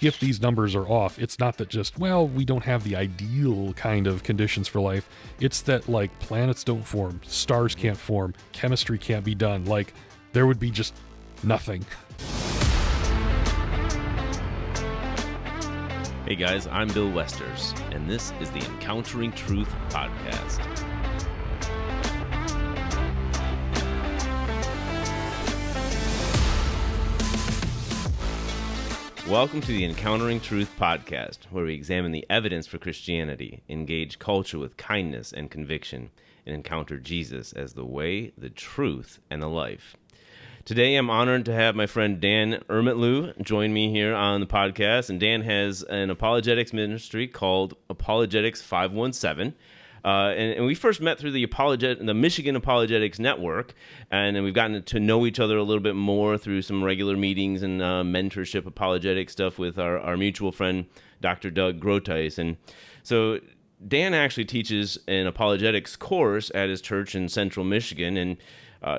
if these numbers are off, it's not that just, well, we don't have the ideal kind of conditions for life. It's that, like, planets don't form, stars can't form, chemistry can't be done. Like, there would be just nothing. Hey guys, I'm Bill Westers, and this is the Encountering Truth podcast. Welcome to the Encountering Truth podcast, where we examine the evidence for Christianity, engage culture with kindness and conviction, and encounter Jesus as the way, the truth, and the life. Today, I'm honored to have my friend Dan Ermutlu join me here on the podcast, and Dan has an apologetics ministry called Apologetics 517. And we first met through the Michigan Apologetics Network, and then we've gotten to know each other a little bit more through some regular meetings and mentorship apologetic stuff with our mutual friend, Dr. Doug Groteis. And so Dan actually teaches an apologetics course at his church in Central Michigan, and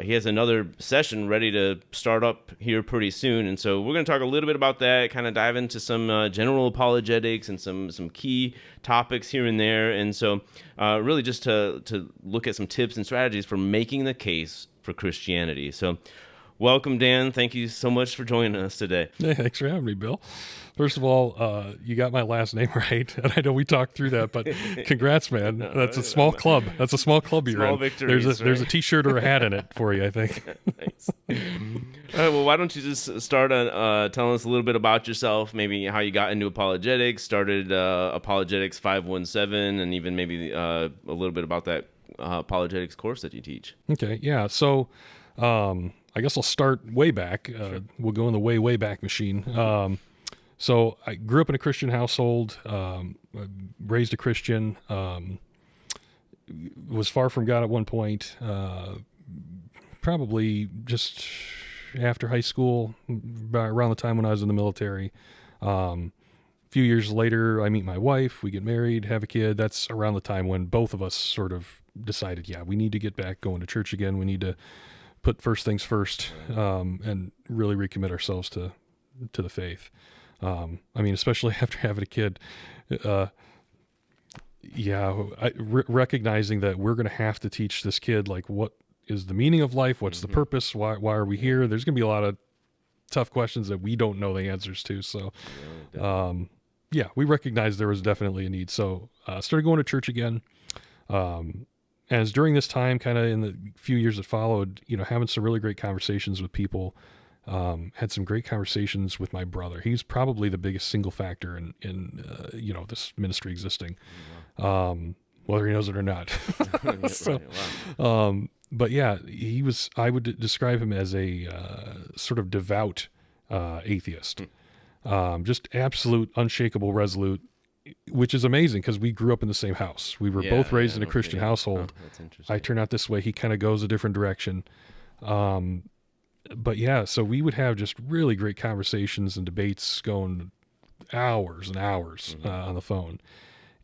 he has another session ready to start up here pretty soon. And so we're going to talk a little bit about that, kind of dive into some general apologetics and some key topics here and there. And so really just to look at some tips and strategies for making the case for Christianity. So welcome, Dan. Thank you so much for joining us today. Hey, thanks for having me, Bill. First of all, you got my last name right, and I know we talked through that, but congrats, man. That's a small club. That's a small club you're in. Victories, there's a T-shirt or a hat in it for you, I think. Thanks. All right, well, why don't you just start on telling us a little bit about yourself, maybe how you got into apologetics, started Apologetics 517, and even maybe a little bit about that apologetics course that you teach. Okay, yeah. So I guess I'll start way back. Sure. We'll go in the way back machine. So I grew up in a Christian household, raised a Christian, was far from God at one point, probably just after high school, around the time when I was in the military. A few years later, I meet my wife, we get married, have a kid. That's around the time when both of us sort of decided, yeah, we need to get back going to church again. We need to put first things first, and really recommit ourselves to the faith. I mean, especially after having a kid, recognizing that we're going to have to teach this kid, like, what is the meaning of life? What's the purpose? Why are we here? There's going to be a lot of tough questions that we don't know the answers to. So, we recognized there was definitely a need. So, started going to church again. As during this time, kind of in the few years that followed, having some really great conversations with people. Had some great conversations with my brother. He's probably the biggest single factor in this ministry existing, whether he knows it or not. But yeah, I would describe him as a sort of devout atheist, just absolute, unshakable, resolute, which is amazing because we grew up in the same house. We were both raised in a Christian household. Oh, that's interesting. I turn out this way. He kind of goes a different direction. But yeah, so we would have just really great conversations and debates going hours and hours on the phone.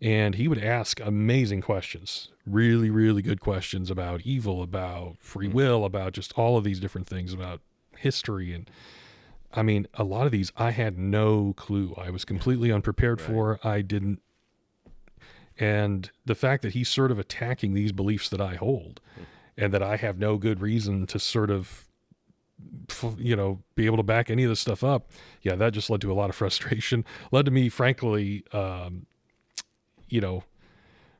And he would ask amazing questions, really, really good questions about evil, about free will, about just all of these different things, about history. And I mean, a lot of these I had no clue. I was completely unprepared for. I didn't. And the fact that he's sort of attacking these beliefs that I hold and that I have no good reason to sort of be able to back any of this stuff up. Yeah, that just led to a lot of frustration. Led to me, frankly,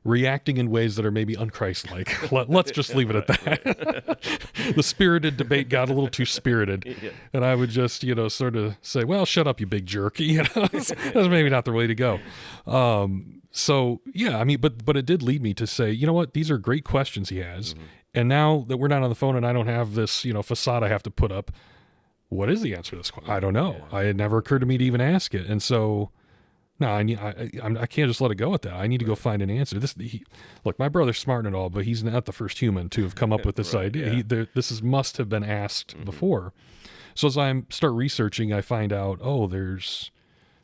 reacting in ways that are maybe unchristlike. Let's just leave it at that. The spirited debate got a little too spirited, and I would just, sort of say, "Well, shut up, you big jerk." That's maybe not the way to go. So yeah, I mean, but it did lead me to say, you know what? These are great questions he has. And now that we're not on the phone and I don't have this, facade I have to put up, what is the answer to this question? I don't know. It never occurred to me to even ask it. And so, no, I can't just let it go at that. I need to go find an answer. Look, my brother's smart and all, but he's not the first human to have come up with this idea. This must have been asked before. So as I start researching, I find out, there's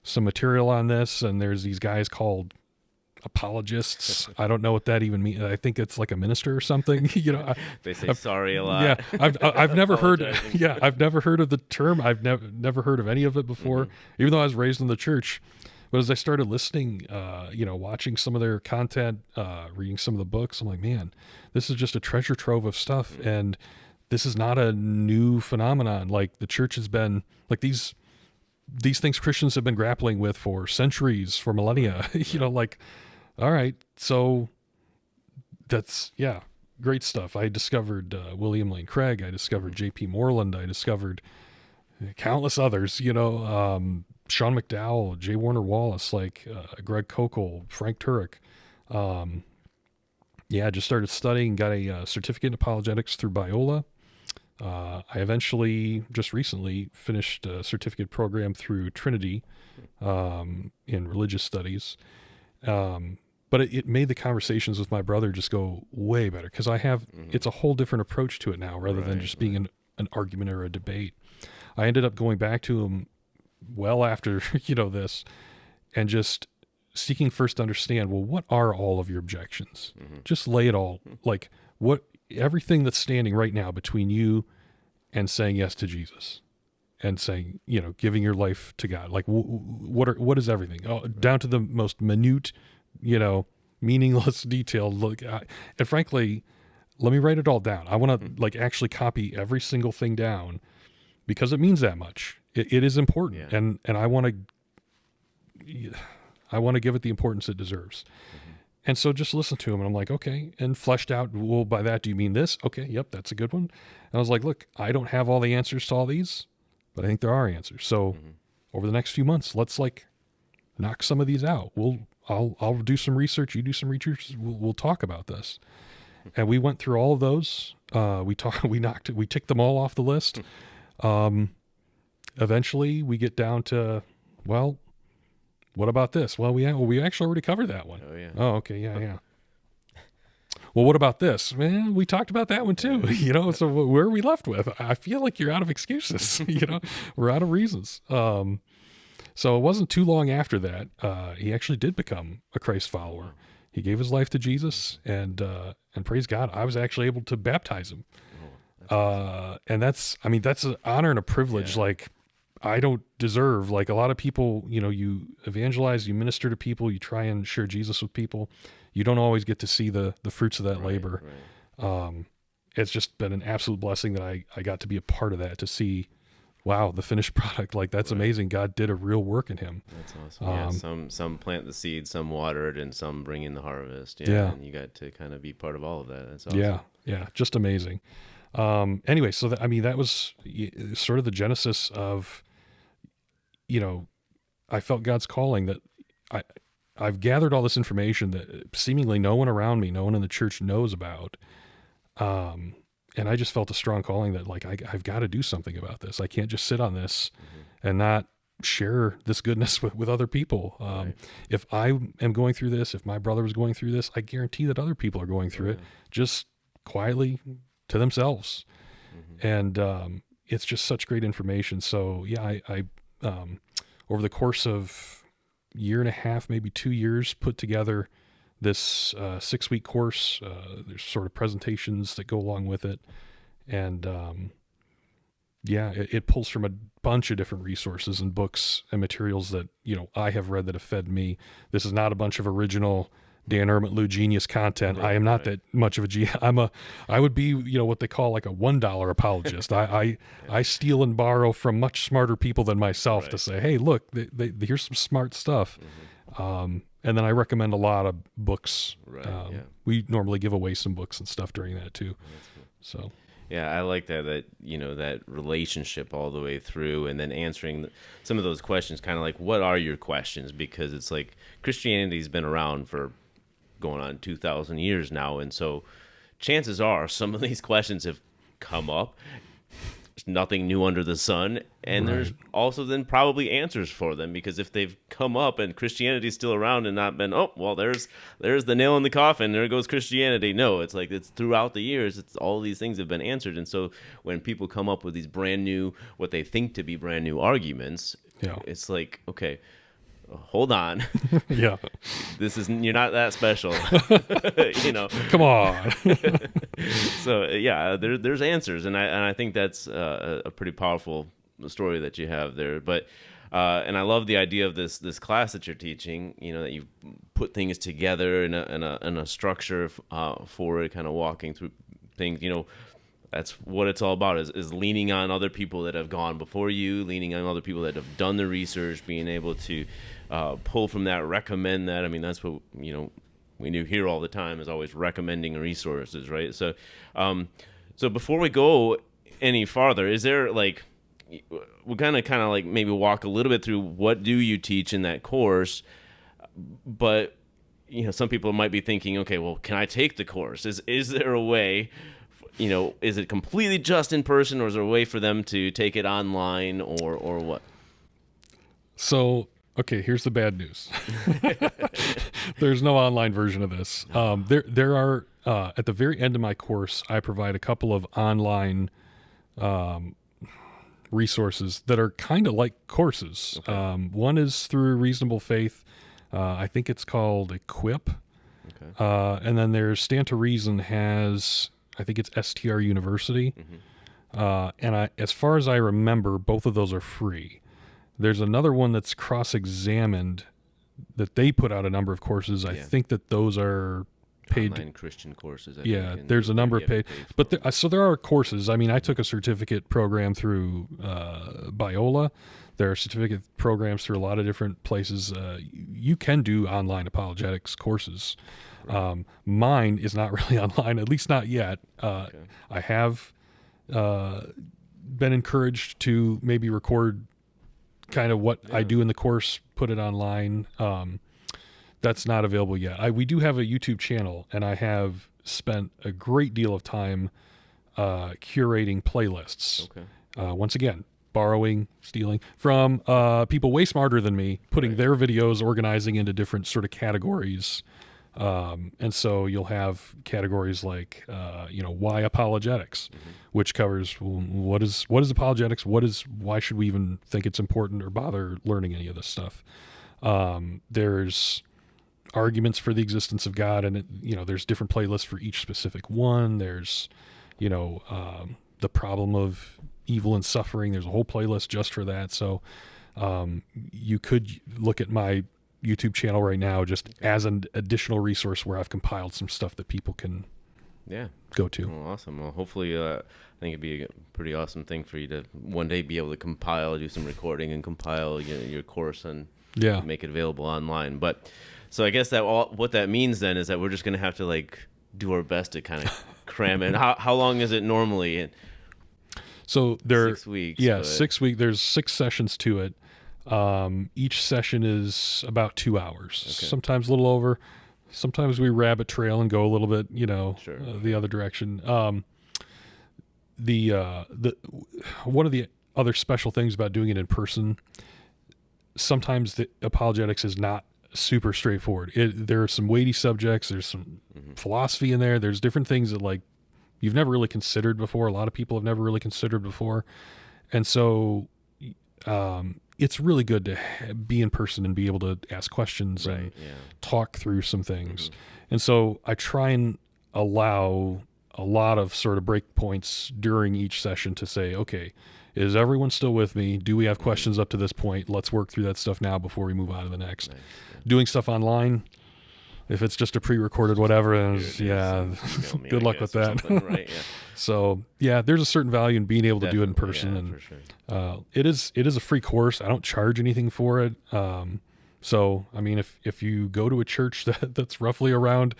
some material on this, and there's these guys called apologists. I don't know what that even means. I think it's like a minister or something. They say sorry a lot. Yeah, I've never heard. Apologizing. Yeah, I've never heard of the term. I've never heard of any of it before, even though I was raised in the church. But as I started listening, watching some of their content, reading some of the books, I'm like, man, this is just a treasure trove of stuff, and this is not a new phenomenon. Like the church has been like these things Christians have been grappling with for centuries, for millennia. Like, all right, so that's great stuff. I discovered William Lane Craig. I discovered J.P. Moreland. I discovered countless others. Sean McDowell, J. Warner Wallace, like Greg Kokel, Frank Turek. Just started studying. Got a certificate in apologetics through Biola. I eventually, just recently, finished a certificate program through Trinity in religious studies. But it made the conversations with my brother just go way better because I have it's a whole different approach to it now rather than just being an argument or a debate. I ended up going back to him well after this and just seeking first to understand, well, what are all of your objections? Just lay it all, like everything that's standing right now between you and saying yes to Jesus and saying, giving your life to God. Like what is everything? Down to the most minute, meaningless detail. Look, and frankly, let me write it all down. I want to actually copy every single thing down because it means that much. It is important. Yeah. And I want to give it the importance it deserves. And so just listen to him, and I'm like, okay, and fleshed out, well, by that, do you mean this? Okay, yep, that's a good one. And I was like, look, I don't have all the answers to all these, but I think there are answers. So over the next few months, let's knock some of these out. I'll do some research, you do some research, we'll talk about this. And we went through all of those. We ticked them all off the list. Eventually we get down to, well, what about this? Well, we actually already covered that one. Oh, yeah. Oh, okay. Yeah. Well, what about this? Man, we talked about that one too, so where are we left with? I feel like you're out of excuses, we're out of reasons. So it wasn't too long after that, he actually did become a Christ follower. He gave his life to Jesus and praise God, I was actually able to baptize him. And that's an honor and a privilege. Yeah. Like, I don't deserve, like a lot of people, you evangelize, you minister to people, you try and share Jesus with people. You don't always get to see the fruits of that labor. Right. It's just been an absolute blessing that I got to be a part of that, to see, wow, the finished product. Like, that's amazing. God did a real work in him. That's awesome. Some plant the seed, some water it, and some bring in the harvest. Yeah. And you got to kind of be part of all of that. That's awesome. Yeah. Just amazing. Anyway, so that was sort of the genesis of, I felt God's calling that I've gathered all this information that seemingly no one around me, no one in the church knows about. And I just felt a strong calling that I've got to do something about this. I can't just sit on this and not share this goodness with other people. If I am going through this, if my brother was going through this, I guarantee that other people are going through it just quietly to themselves. And it's just such great information. So I over the course of year and a half, maybe 2 years, put together this 6-week course. There's sort of presentations that go along with it. And it pulls from a bunch of different resources and books and materials that, I have read that have fed me. This is not a bunch of original Dan Ermutlu genius content. I am not that much of a I would be, what they call like a $1 apologist. I steal and borrow from much smarter people than myself to say, hey, look, here's some smart stuff. And then I recommend a lot of books. We normally give away some books and stuff during that too. Cool. So. Yeah, I like that that relationship all the way through, and then answering some of those questions, kind of like, what are your questions? Because it's like Christianity's been around for going on 2,000 years now, and so chances are some of these questions have come up. There's nothing new under the sun, and there's also then probably answers for them, because if they've come up and Christianity's still around and not been, oh, well, there's the nail in the coffin, there goes Christianity. No, it's like it's throughout the years, it's all these things have been answered. And so when people come up with these brand new, what they think to be brand new arguments, it's like, okay, hold on, Yeah. you're not that special, Come on. So there's answers, and I think that's a pretty powerful story that you have there. But and I love the idea of this class that you're teaching. That you put things together in a structure for it, kind of walking through things. That's what it's all about, is leaning on other people that have gone before you, leaning on other people that have done the research, being able to pull from that, recommend that. I mean, that's what, we do here all the time, is always recommending resources, right? So so before we go any farther, is there we're kind of maybe walk a little bit through what do you teach in that course, but some people might be thinking, okay, well, can I take the course? Is there a way? Is it completely just in person, or is there a way for them to take it online, or what? So, okay, here's the bad news. There's no online version of this. There are, at the very end of my course, I provide a couple of online resources that are kind of like courses. Okay. One is through Reasonable Faith. I think it's called Equip. Okay. And then there's Stand to Reason has... I think it's STR University. Mm-hmm. And as far as I remember, both of those are free. There's another one that's cross-examined that they put out a number of courses. I think that those are paid. Online Christian courses. There's a number of paid. But so there are courses. I mean, I took a certificate program through Biola. There are certificate programs through a lot of different places. You can do online apologetics courses. Right. Mine is not really online, at least not yet. Okay. I have been encouraged to maybe record kind of what I do in the course, put it online. That's not available yet. We do have a YouTube channel, and I have spent a great deal of time curating playlists. Okay. Once again, borrowing, stealing from people way smarter than me, putting their videos, organizing into different sort of categories. And so you'll have categories like, why apologetics, mm-hmm. which covers what is apologetics, why should we even think it's important or bother learning any of this stuff. There's arguments for the existence of God, and there's different playlists for each specific one. There's, the problem of evil and suffering. There's a whole playlist just for that. So, you could look at my YouTube channel right now just as an additional resource where I've compiled some stuff that people can go to. Well, awesome. Well, hopefully I think it'd be a pretty awesome thing for you to one day be able to do some recording and compile your course and make it available online. But so I guess what that means then is that we're just going to have to do our best to kind of cram in. How long is it normally? So 6 weeks. Yeah, 6 weeks. There's 6 sessions to it. Each session is about 2 hours, sometimes a little over. Sometimes we rabbit trail and go a little bit, the other direction. The one of the other special things about doing it in person, sometimes the apologetics is not super straightforward. There are some weighty subjects. There's some philosophy in there. There's different things that you've never really considered before. A lot of people have never really considered before. And so, it's really good to be in person and be able to ask questions and talk through some things. Mm-hmm. And so I try and allow a lot of sort of break points during each session to say, okay, is everyone still with me? Do we have questions up to this point? Let's work through that stuff now before we move on to the next. Nice. Doing stuff online, if it's just a pre-recorded whatever, good luck with that. Right, yeah. So there's a certain value in being able to do it in person, and for sure. It is a free course. I don't charge anything for it. So I mean, if you go to a church that's roughly around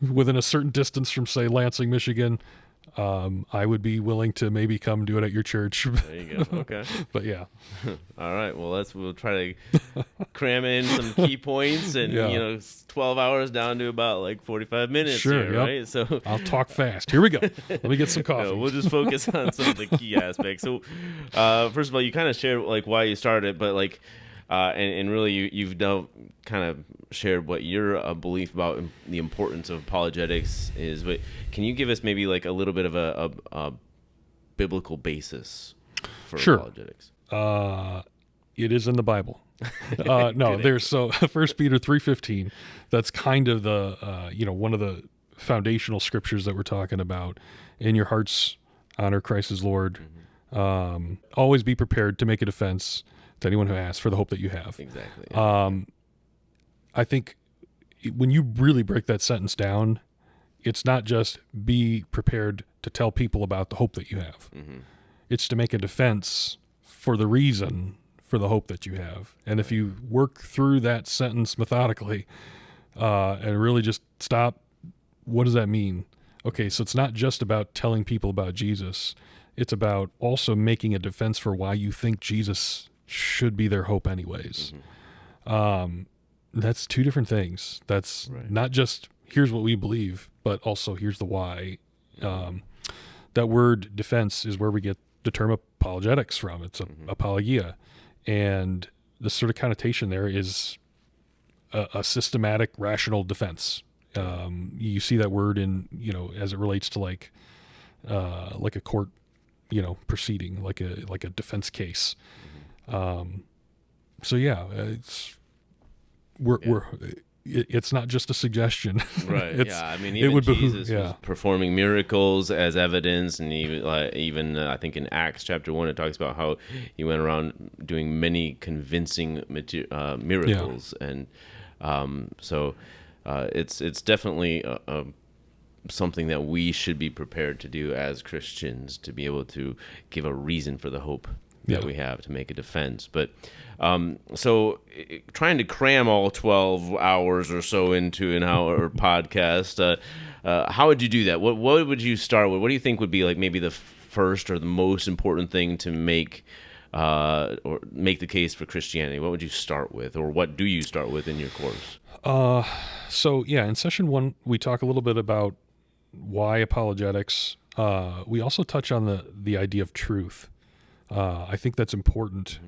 within a certain distance from, say, Lansing, Michigan, I would be willing to maybe come do it at your church. There you go. Okay. But yeah. All right. Well, we'll try to cram in some key points and 12 hours down to about 45 minutes. Sure. Here, right. So I'll talk fast. Here we go. Let me get some coffee. We'll just focus on some of the key aspects. So, first of all, you kind of shared why you started, but and really you've kind of shared what your belief about the importance of apologetics is. But can you give us maybe a little bit of a biblical basis for apologetics? It is in the Bible. No, there's so 1 Peter 3:15. That's kind of the one of the foundational scriptures that we're talking about. In your hearts, honor Christ as Lord. Always be prepared to make a defense to anyone who asks for the hope that you have. Exactly. I think when you really break that sentence down, it's not just be prepared to tell people about the hope that you have. It's to make a defense for the reason for the hope that you have. And if you work through that sentence methodically and really just stop, what does that mean? Okay, so it's not just about telling people about Jesus. It's about also making a defense for why you think Jesus should be their hope anyways. That's two different things. That's not just here's what we believe, but also here's the why. That word defense is where we get the term apologetics from. It's apologia. And the sort of connotation there is a systematic, rational defense. You see that word in, as it relates to like a court, proceeding, like a defense case. So yeah, it's not just a suggestion. Right. I mean, even Jesus was performing miracles as evidence, and even I think in Acts chapter 1 it talks about how he went around doing many convincing miracles, and so it's definitely something that we should be prepared to do as Christians, to be able to give a reason for the hope that we have, to make a defense. But so trying to cram all 12 hours or so into an hour podcast, how would you do that? What would you start with? What do you think would be like maybe the first or the most important thing to make the case for Christianity? What would you start with, or what do you start with in your course? So in session 1, we talk a little bit about why apologetics. We also touch on the idea of truth. I think that's important.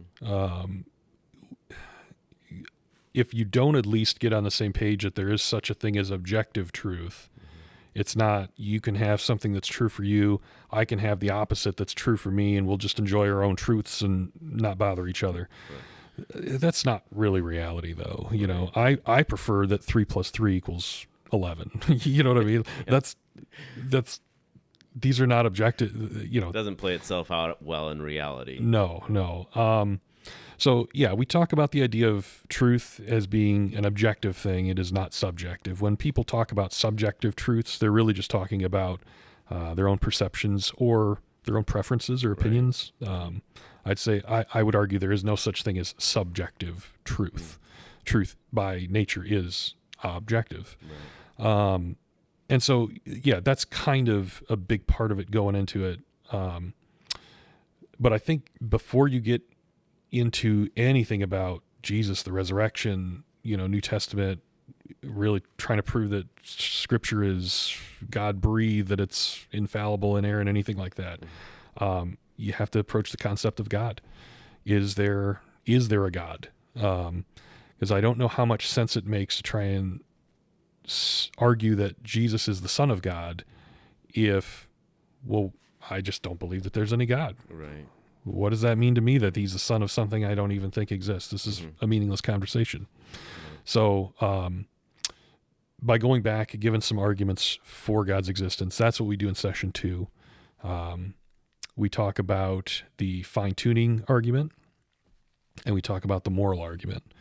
If you don't at least get on the same page that there is such a thing as objective truth, it's not you can have something that's true for you, I can have the opposite that's true for me, and we'll just enjoy our own truths and not bother each other. That's not really reality, though. I prefer that 3 + 3 = 11. You know what I mean? That's these are not objective. It doesn't play itself out well in reality. No. So we talk about the idea of truth as being an objective thing. It is not subjective. When people talk about subjective truths, they're really just talking about their own perceptions or their own preferences or opinions. I'd say I would argue there is no such thing as subjective truth. Truth by nature is objective. And so, that's kind of a big part of it going into it. But I think before you get into anything about Jesus, the resurrection, New Testament, really trying to prove that Scripture is God-breathed, that it's infallible, inerrant, anything like that, you have to approach the concept of God. Is there a God? Because I don't know how much sense it makes to try and argue that Jesus is the Son of God I just don't believe that there's any God. Right. What does that mean to me that he's the son of something I don't even think exists? This is a meaningless conversation. So by going back, giving some arguments for God's existence, that's what we do in session 2. We talk about the fine-tuning argument, and we talk about the moral argument.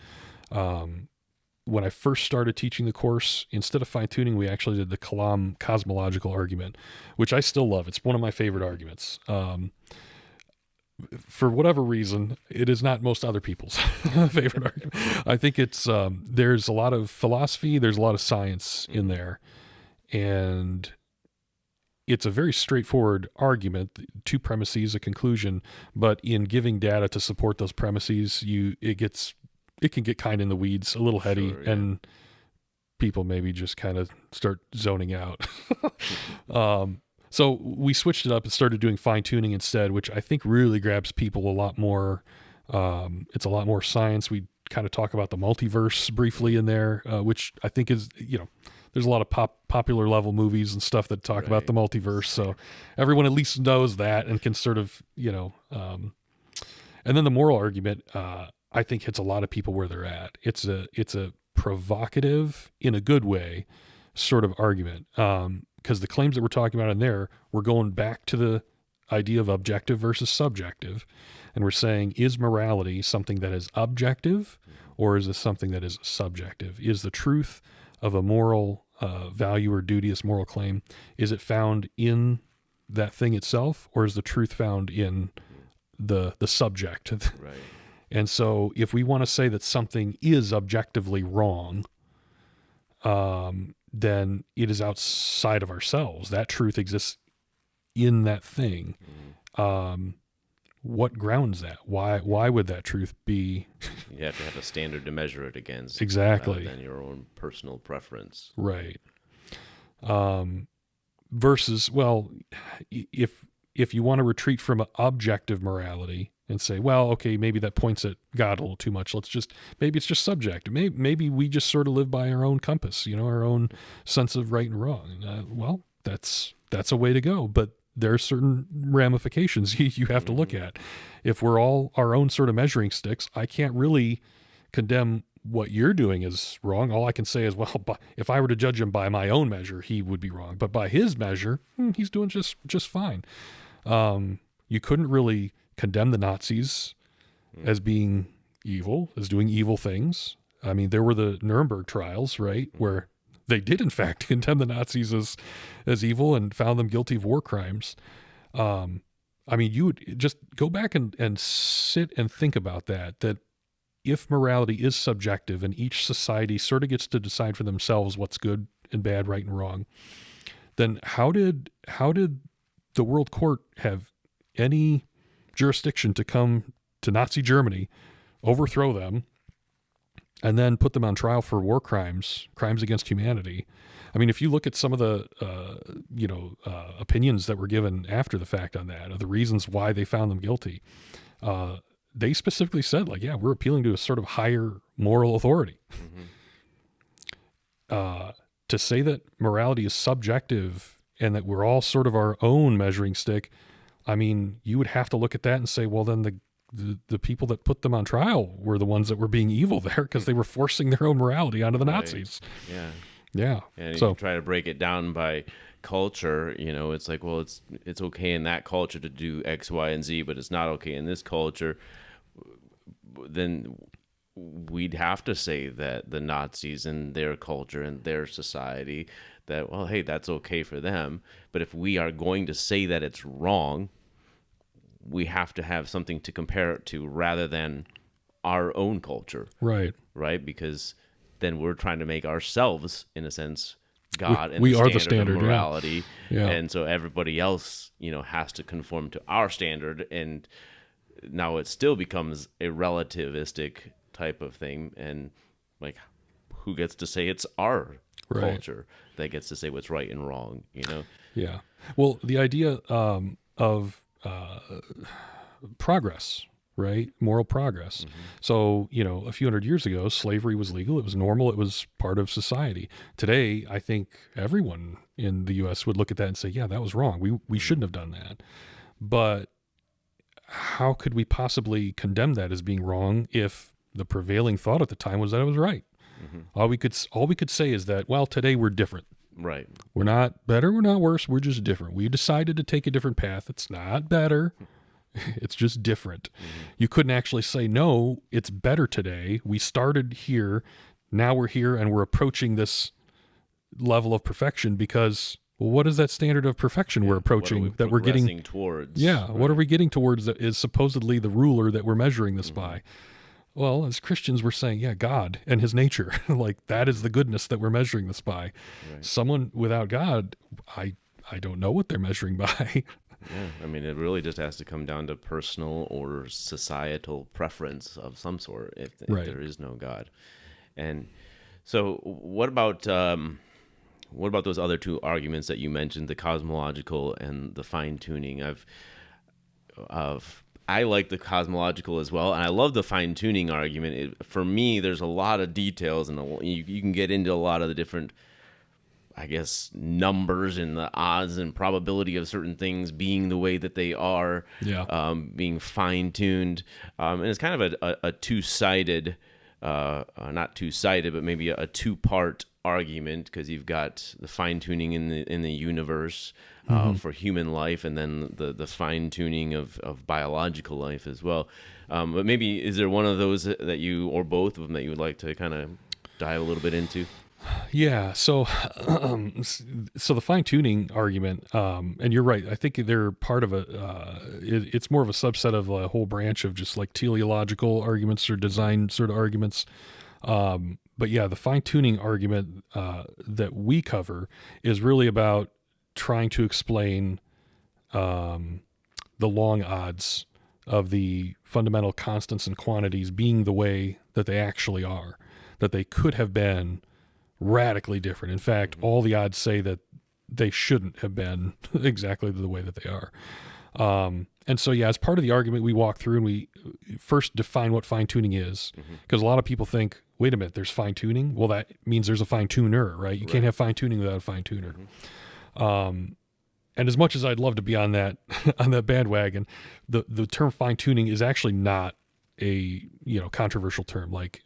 When I first started teaching the course, instead of fine-tuning, we actually did the clam cosmological argument, which I still love. It's one of my favorite arguments. For whatever reason, it is not most other people's favorite argument. I think it's there's a lot of philosophy, there's a lot of science in there, and it's a very straightforward argument, 2 premises, a conclusion, but in giving data to support those premises, it can get kind of in the weeds, a little heady, and people maybe just kind of start zoning out. So we switched it up and started doing fine-tuning instead, which I think really grabs people a lot more. It's a lot more science. We kind of talk about the multiverse briefly in there, which I think is, there's a lot of popular level movies and stuff that talk about the multiverse. So everyone at least knows that and can sort of, and then the moral argument, I think hits a lot of people where they're at. It's a provocative, in a good way, sort of argument. Because the claims that we're talking about in there, we're going back to the idea of objective versus subjective. And we're saying, is morality something that is objective, or is it something that is subjective? Is the truth of a moral value or duteous moral claim, is it found in that thing itself, or is the truth found in the subject? Right. And so if we want to say that something is objectively wrong, then it is outside of ourselves. That truth exists in that thing. What grounds that? Why would that truth be? You have to have a standard to measure it against. Exactly. Rather than your own personal preference. Right. Versus, well, if you want to retreat from objective morality and say, well, okay, maybe that points at God a little too much. Maybe it's just subjective. Maybe we just sort of live by our own compass, our own sense of right and wrong. Well, that's a way to go, but there are certain ramifications you have to look at. If we're all our own sort of measuring sticks, I can't really condemn what you're doing is wrong. All I can say is, well, if I were to judge him by my own measure, he would be wrong. But by his measure, he's doing just fine. You couldn't really condemn the Nazis as being evil, as doing evil things. I mean, there were the Nuremberg trials, right, where they did, in fact, condemn the Nazis as evil and found them guilty of war crimes. I mean, you would just go back and sit and think about that if morality is subjective and each society sort of gets to decide for themselves what's good and bad, right and wrong, then how did the world court have any jurisdiction to come to Nazi Germany, overthrow them, and then put them on trial for war crimes against humanity? I mean, if you look at some of the, opinions that were given after the fact on that, of the reasons why they found them guilty, they specifically said, like, yeah, we're appealing to a sort of higher moral authority. To say that morality is subjective and that we're all sort of our own measuring stick, I mean, you would have to look at that and say, well, then the people that put them on trial were the ones that were being evil there because they were forcing their own morality onto the Nazis. Yeah. Yeah. And so you try to break it down by culture, it's like, well, it's okay in that culture to do X, Y, and Z, but it's not okay in this culture. Then we'd have to say that the Nazis and their culture and their society, that, well, hey, that's okay for them. But if we are going to say that it's wrong, we have to have something to compare it to rather than our own culture. Right. Right? Because then we're trying to make ourselves, in a sense, God, and we the are the standard standard, of morality. Yeah. And so everybody else, has to conform to our standard. And now it still becomes a relativistic type of thing. And like, who gets to say it's our culture that gets to say what's right and wrong, Yeah. Well, the idea of progress, right? Moral progress. So, a few hundred years ago, slavery was legal. It was normal. It was part of society. Today, I think everyone in the U.S. would look at that and say, yeah, that was wrong. We shouldn't have done that. But how could we possibly condemn that as being wrong if the prevailing thought at the time was that it was right? All we could say is that, well, today we're different. Right. We're not better, we're not worse, we're just different. We decided to take a different path. It's not better. It's just different. You couldn't actually say, no, it's better today. We started here, now we're here, and we're approaching this level of perfection because, well, what is that standard of perfection we're approaching that we're getting towards? Yeah, right. What are we getting towards that is supposedly the ruler that we're measuring this by? Well, as Christians, we're saying, yeah, God and his nature, like that is the goodness that we're measuring this by. Right. Someone without God, I don't know what they're measuring by. Yeah, I mean, it really just has to come down to personal or societal preference of some sort if there is no God. And so what about those other two arguments that you mentioned, the cosmological and the fine-tuning? I like the cosmological as well, and I love the fine-tuning argument. For me, there's a lot of details, and you can get into a lot of the different I guess, numbers and the odds and probability of certain things being the way that they are, being fine-tuned. And it's kind of a two-sided, not two-sided, but maybe a two-part argument, because you've got the fine-tuning in the universe for human life, and then the fine-tuning of biological life as well. But maybe, is there one of those that you, or both of them, that you would like to kind of dive a little bit into? Yeah. So the fine tuning argument, and you're right. I think they're part of it's more of a subset of a whole branch of just like teleological arguments or design sort of arguments. But yeah, the fine tuning argument that we cover is really about trying to explain the long odds of the fundamental constants and quantities being the way that they actually are, that they could have been radically different. In fact, all the odds say that they shouldn't have been exactly the way that they are. And so, yeah, as part of the argument, we walk through and we first define what fine tuning is, because a lot of people think, wait a minute, there's fine tuning. Well, that means there's a fine tuner, right? You can't have fine tuning without a fine tuner. And as much as I'd love to be on that bandwagon, the term fine tuning is actually not a controversial term. Like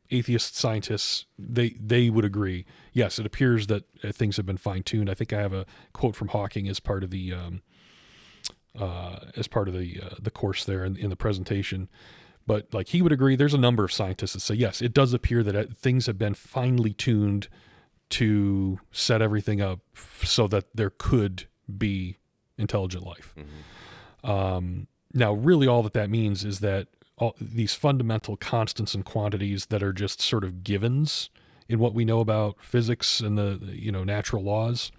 atheist scientists, they would agree. Yes, it appears that things have been fine tuned. I think I have a quote from Hawking as part of the course there in the presentation. But like he would agree, there's a number of scientists that say yes, it does appear that things have been finely tuned to set everything up so that there could be intelligent life. Now, really, all that means is that all these fundamental constants and quantities that are just sort of givens in what we know about physics and the natural laws,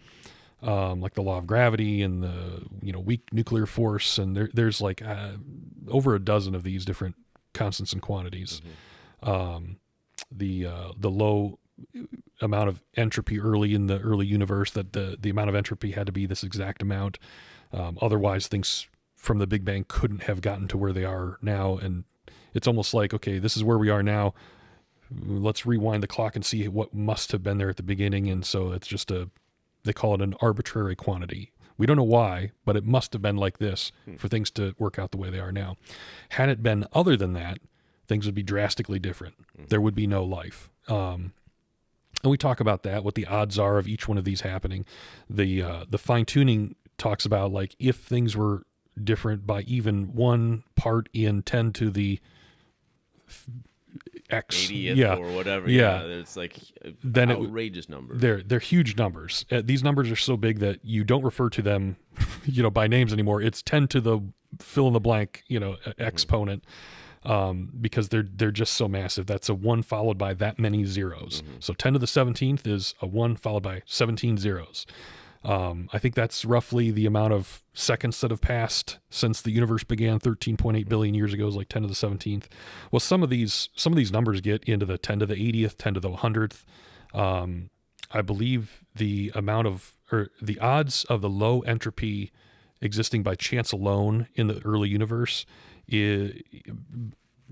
like the law of gravity and the weak nuclear force, and there's like over a dozen of these different constants and quantities. The low amount of entropy early in the early universe, that the amount of entropy had to be this exact amount. Otherwise, things from the Big Bang couldn't have gotten to where they are now. And it's almost like, okay, this is where we are now. Let's rewind the clock and see what must have been there at the beginning. And so it's just they call it an arbitrary quantity. We don't know why, but it must have been like this for things to work out the way they are now. Had it been other than that, things would be drastically different. There would be no life. And we talk about that, what the odds are of each one of these happening. The fine tuning talks about like if things were different by even one part in 10 to the X 80th or whatever. It's like then outrageous numbers. They're huge numbers. These numbers are so big that you don't refer to them, by names anymore. It's 10 to the fill in the blank, exponent, because they're just so massive. That's a 1 followed by that many zeros. So 10 to the 17th is a 1 followed by 17 zeros. I think that's roughly the amount of seconds that have passed since the universe began 13.8 billion years ago, is like 10 to the 17th. Well, some of these numbers get into the 10 to the 80th, 10 to the 100th. I believe the odds of the low entropy existing by chance alone in the early universe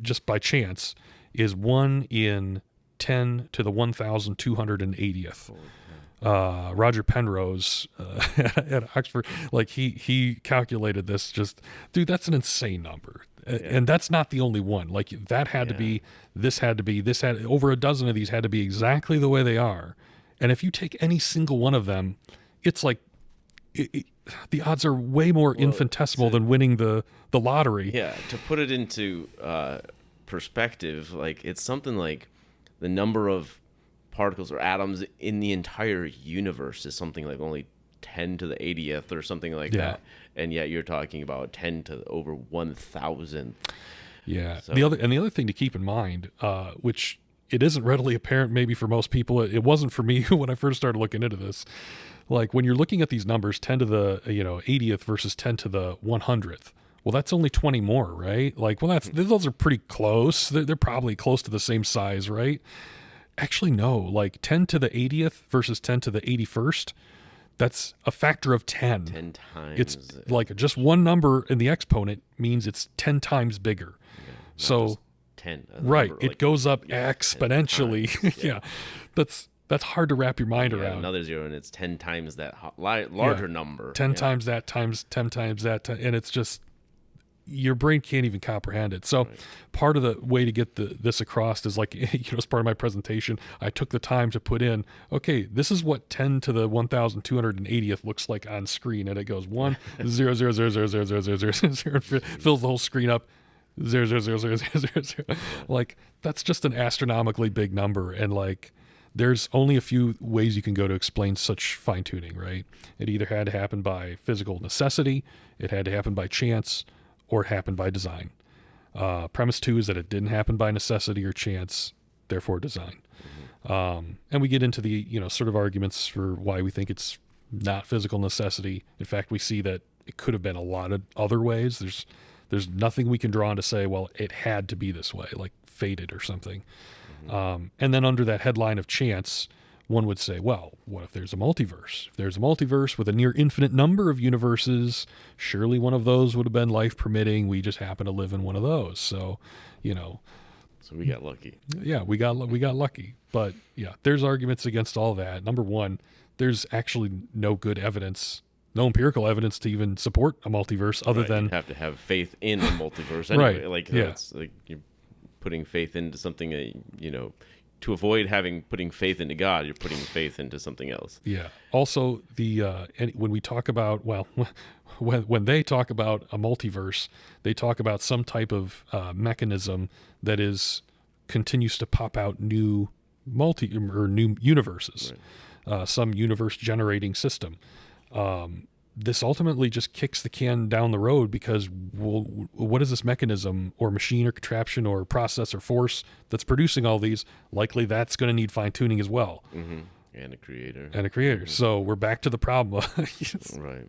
just by chance is 1 in 10 to the 1,280th. Roger Penrose at Oxford, like he calculated this. Just, dude, that's an insane number, and that's not the only one. Like that had to be, this had to be, this had over a dozen of these had to be exactly the way they are. And if you take any single one of them, it's like the odds are way more infinitesimal than winning the lottery. Yeah, to put it into perspective, like it's something like the number of particles or atoms in the entire universe is something like only 10 to the 80th or something like that, and yet you're talking about 10 to over 1,000. Yeah. So, the other thing to keep in mind, which it isn't readily apparent maybe for most people, it wasn't for me when I first started looking into this. Like when you're looking at these numbers, 10 to the 80th versus 10 to the 100th. Well, that's only 20 more, right? Like, well, those are pretty close. They're probably close to the same size, right? Actually, no, like 10 to the 80th versus 10 to the 81st, that's a factor of 10. 10 times. It's like just one number in the exponent means it's 10 times bigger. So 10. Right. It goes up exponentially. Yeah. That's That's hard to wrap your mind around. Another 0, and it's 10 times that larger number. 10 times that times 10 times that, and it's just, your brain can't even comprehend it. So part of the way to get this across is like, as part of my presentation, I took the time to put in, okay, this is what 10 to the 1,280th looks like on screen. And it goes 1, 0, 0, 0, 0, 0, 0, 0, 0, 0, 0, fills the whole screen up, 0, 0, 0, 0, 0, 0, 0. Like, that's just an astronomically big number. And like, there's only a few ways you can go to explain such fine tuning, right? It either had to happen by physical necessity, it had to happen by chance, or it happened by design. Premise 2 is that it didn't happen by necessity or chance, therefore design. And we get into the sort of arguments for why we think it's not physical necessity. In fact, we see that it could have been a lot of other ways. There's nothing we can draw on to say, well, it had to be this way, like fated or something. And then under that headline of chance, one would say, well, what if there's a multiverse? If there's a multiverse with a near infinite number of universes, surely one of those would have been life permitting. We just happen to live in one of those. So, So we got lucky. Yeah, we got lucky. But yeah, there's arguments against all that. Number one, there's actually no good evidence, no empirical evidence to even support a multiverse other than you have to have faith in a multiverse anyway. Right. It's like you're putting faith into something that, to avoid putting faith into God, you're putting faith into something else. Yeah. Also, when we talk about, when they talk about a multiverse, they talk about some type of mechanism that continues to pop out new new universes, some universe generating system. This ultimately just kicks the can down the road because, well, what is this mechanism or machine or contraption or process or force that's producing all these? Likely that's going to need fine tuning as well. Mm-hmm. And a creator. Mm-hmm. So we're back to the problem. Right.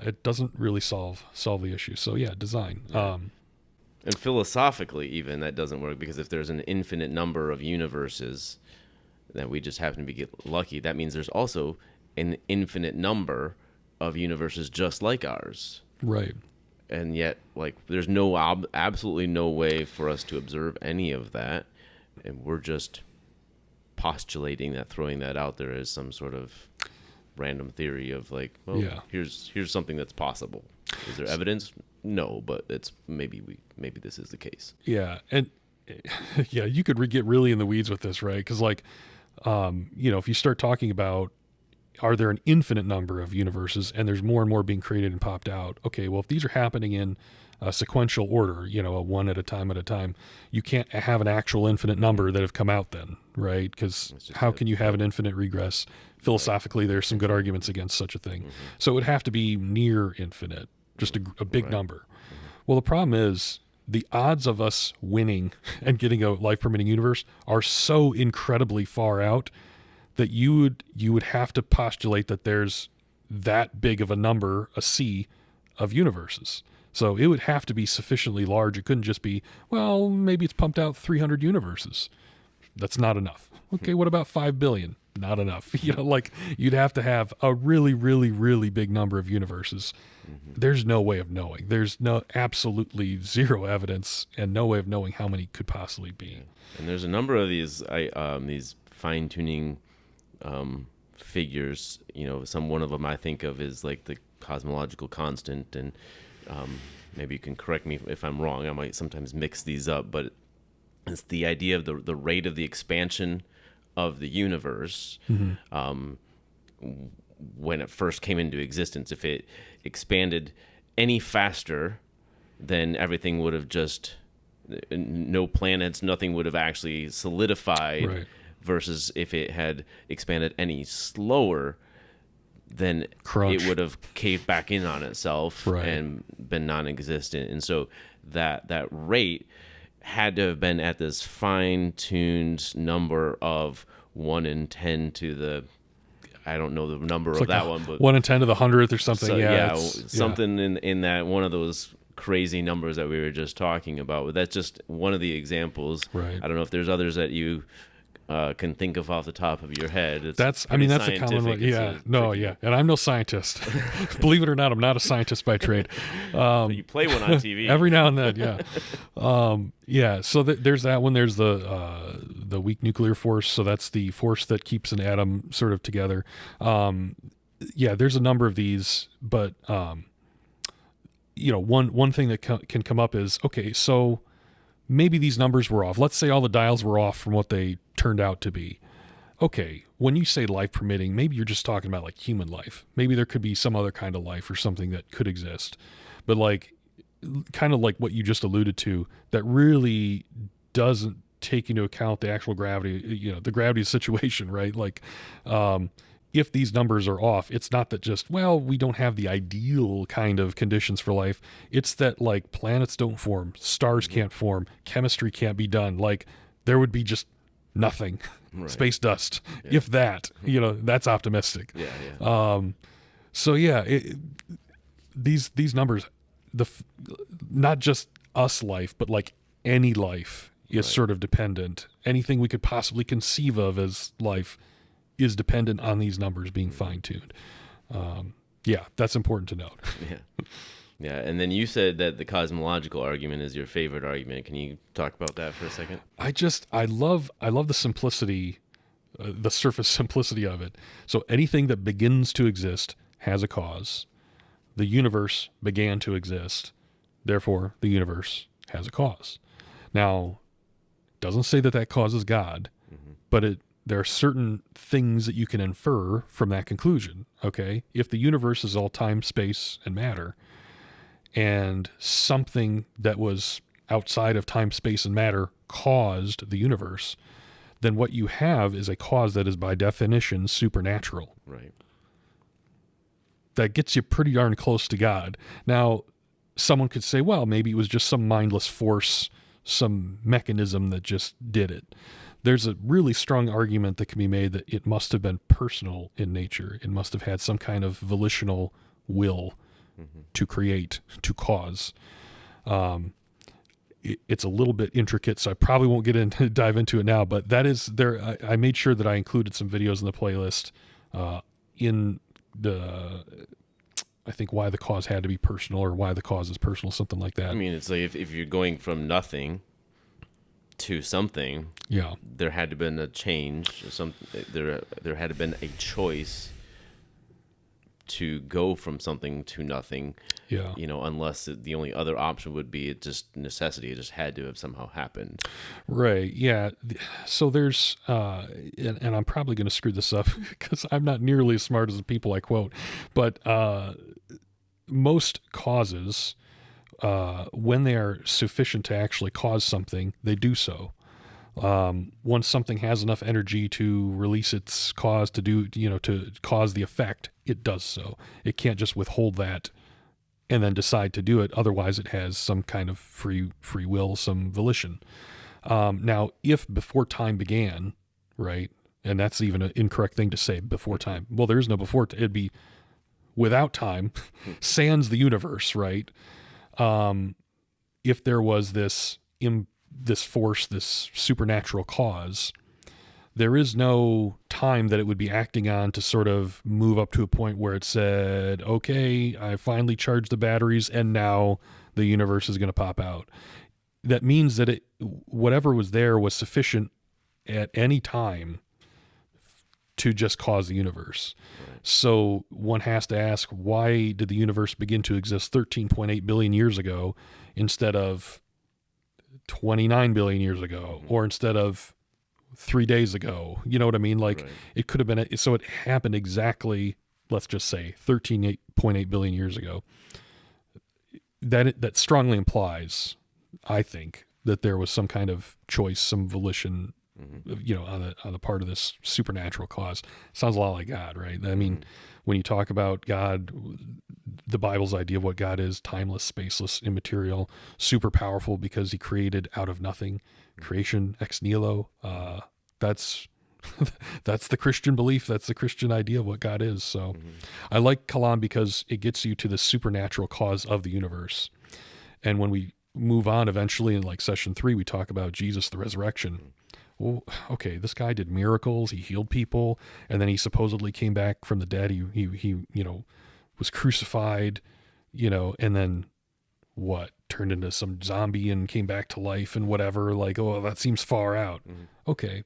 It doesn't really solve the issue. So yeah, design. Yeah. And philosophically, even that doesn't work, because if there's an infinite number of universes that we just happen to get lucky, that means there's also an infinite number of universes just like ours. Right. And yet, like, there's absolutely no way for us to observe any of that. And we're just postulating that, throwing that out there as some sort of random theory of like, well, here's something that's possible. Is there evidence? No, but it's maybe this is the case. Yeah. And yeah, you could get really in the weeds with this, right? Because like, if you start talking about, are there an infinite number of universes and there's more and more being created and popped out? Okay, well, if these are happening in a sequential order, a one at a time, you can't have an actual infinite number that have come out then, right? Because how can you have an infinite regress? Philosophically, there's some good arguments against such a thing. Mm-hmm. So it would have to be near infinite, just a big number. Mm-hmm. Well, the problem is the odds of us winning and getting a life-permitting universe are so incredibly far out that you would have to postulate that there's that big of a number, a sea, of universes. So it would have to be sufficiently large. It couldn't just be, well, maybe it's pumped out 300 universes. That's not enough. Okay, what about 5 billion? Not enough. You'd have to have a really, really, really big number of universes. Mm-hmm. There's no way of knowing. There's absolutely zero evidence and no way of knowing how many could possibly be. And there's a number of these fine-tuning figures. One of them I think of is like the cosmological constant, and maybe you can correct me if I'm wrong. I might sometimes mix these up, but it's the idea of the rate of the expansion of the universe. Mm-hmm. When it first came into existence. If it expanded any faster, then everything would have just, no planets, nothing would have actually solidified. Right. Versus if it had expanded any slower, then it would have caved back in on itself and been non-existent. And so that rate had to have been at this fine-tuned number of 1 in 10 to the, I don't know the number of that one, but 1 in 10 to the 100th or something. So, something in that one of those crazy numbers that we were just talking about. But that's just one of the examples. Right. I don't know if there's others that you can think of off the top of your head. That's a common one. Yeah. Yeah. And I'm no scientist. Believe it or not, I'm not a scientist by trade. You play one on TV. Every now and then, yeah. Yeah, so there's that one. There's the weak nuclear force, so that's the force that keeps an atom sort of together. Yeah, there's a number of these, but one thing that can come up is, okay, so maybe these numbers were off. Let's say all the dials were off from what they turned out to be. Okay, when you say life permitting, maybe you're just talking about like human life. Maybe there could be some other kind of life or something that could exist. But like, kind of like what you just alluded to, that really doesn't take into account the actual gravity, the gravity of the situation, right? Like, if these numbers are off, it's not that just, well, we don't have the ideal kind of conditions for life. It's that like planets don't form, stars can't form, chemistry can't be done. Like there would be just nothing, right. Space dust, if that, that's optimistic. So yeah, these numbers, not just us life, but like any life is sort of dependent. Anything we could possibly conceive of as life is dependent on these numbers being fine-tuned. Yeah, that's important to note. Yeah, and then you said that the cosmological argument is your favorite argument. Can you talk about that for a second? I love the simplicity, the surface simplicity of it. So anything that begins to exist has a cause. The universe began to exist, therefore the universe has a cause. Now, it doesn't say that cause is God, but there are certain things that you can infer from that conclusion, okay? If the universe is all time, space, and matter, and something that was outside of time, space, and matter caused the universe, then what you have is a cause that is by definition supernatural. Right. That gets you pretty darn close to God. Now, someone could say, well, maybe it was just some mindless force, some mechanism that just did it. There's a really strong argument that can be made that it must have been personal in nature. It must have had some kind of volitional will to create, to cause. It's a little bit intricate, so I probably won't dive into it now, but that is there. I made sure that I included some videos in the playlist in I think why the cause had to be personal, or why the cause is personal, something like that. I mean, it's like if you're going from nothing to something, there had to have been a change. There had to have been a choice to go from something to nothing. Unless the only other option would be just necessity. It just had to have somehow happened. Right. Yeah. So there's, and I'm probably going to screw this up because I'm not nearly as smart as the people I quote, but most causes, when they are sufficient to actually cause something, they do so. Once something has enough energy to release its cause to cause the effect, it does so. It can't just withhold that and then decide to do it. Otherwise, it has some kind of free will, some volition. Now, if before time began, right, and that's even an incorrect thing to say, before time. Well, there is no before. It'd be without time, sans the universe, right? If there was this force, this supernatural cause, there is no time that it would be acting on to sort of move up to a point where it said, okay, I finally charged the batteries and now the universe is going to pop out. That means that whatever was there was sufficient at any time to just cause the universe. Right. So one has to ask, why did the universe begin to exist 13.8 billion years ago instead of 29 billion years ago, or instead of 3 days ago? You know what I mean? Like, right. It could have been, so it happened exactly, let's just say 13.8 billion years ago. That strongly implies, I think, that there was some kind of choice, some volition, on the part of this supernatural cause. Sounds a lot like God, right? I mean, when you talk about God, the Bible's idea of what God is: timeless, spaceless, immaterial, super powerful because he created out of nothing, creation ex nihilo. That's the Christian belief. That's the Christian idea of what God is. So I like Kalam because it gets you to the supernatural cause of the universe. And when we move on eventually in like session 3, we talk about Jesus, the resurrection. well, okay, this guy did miracles, he healed people, and then he supposedly came back from the dead. He was crucified, and then what? Turned into some zombie and came back to life and whatever. Like, oh, that seems far out. Okay.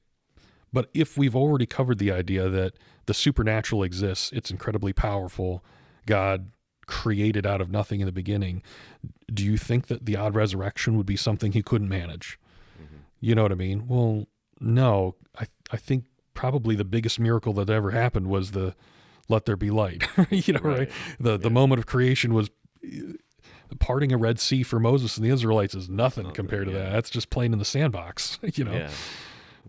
But if we've already covered the idea that the supernatural exists, it's incredibly powerful, God created out of nothing in the beginning, do you think that the odd resurrection would be something he couldn't manage? You know what I mean? Well, no. I think probably the biggest miracle that ever happened was the let there be light. Right? The moment of creation was parting a Red Sea for Moses and the Israelites is nothing compared to that. That's just playing in the sandbox,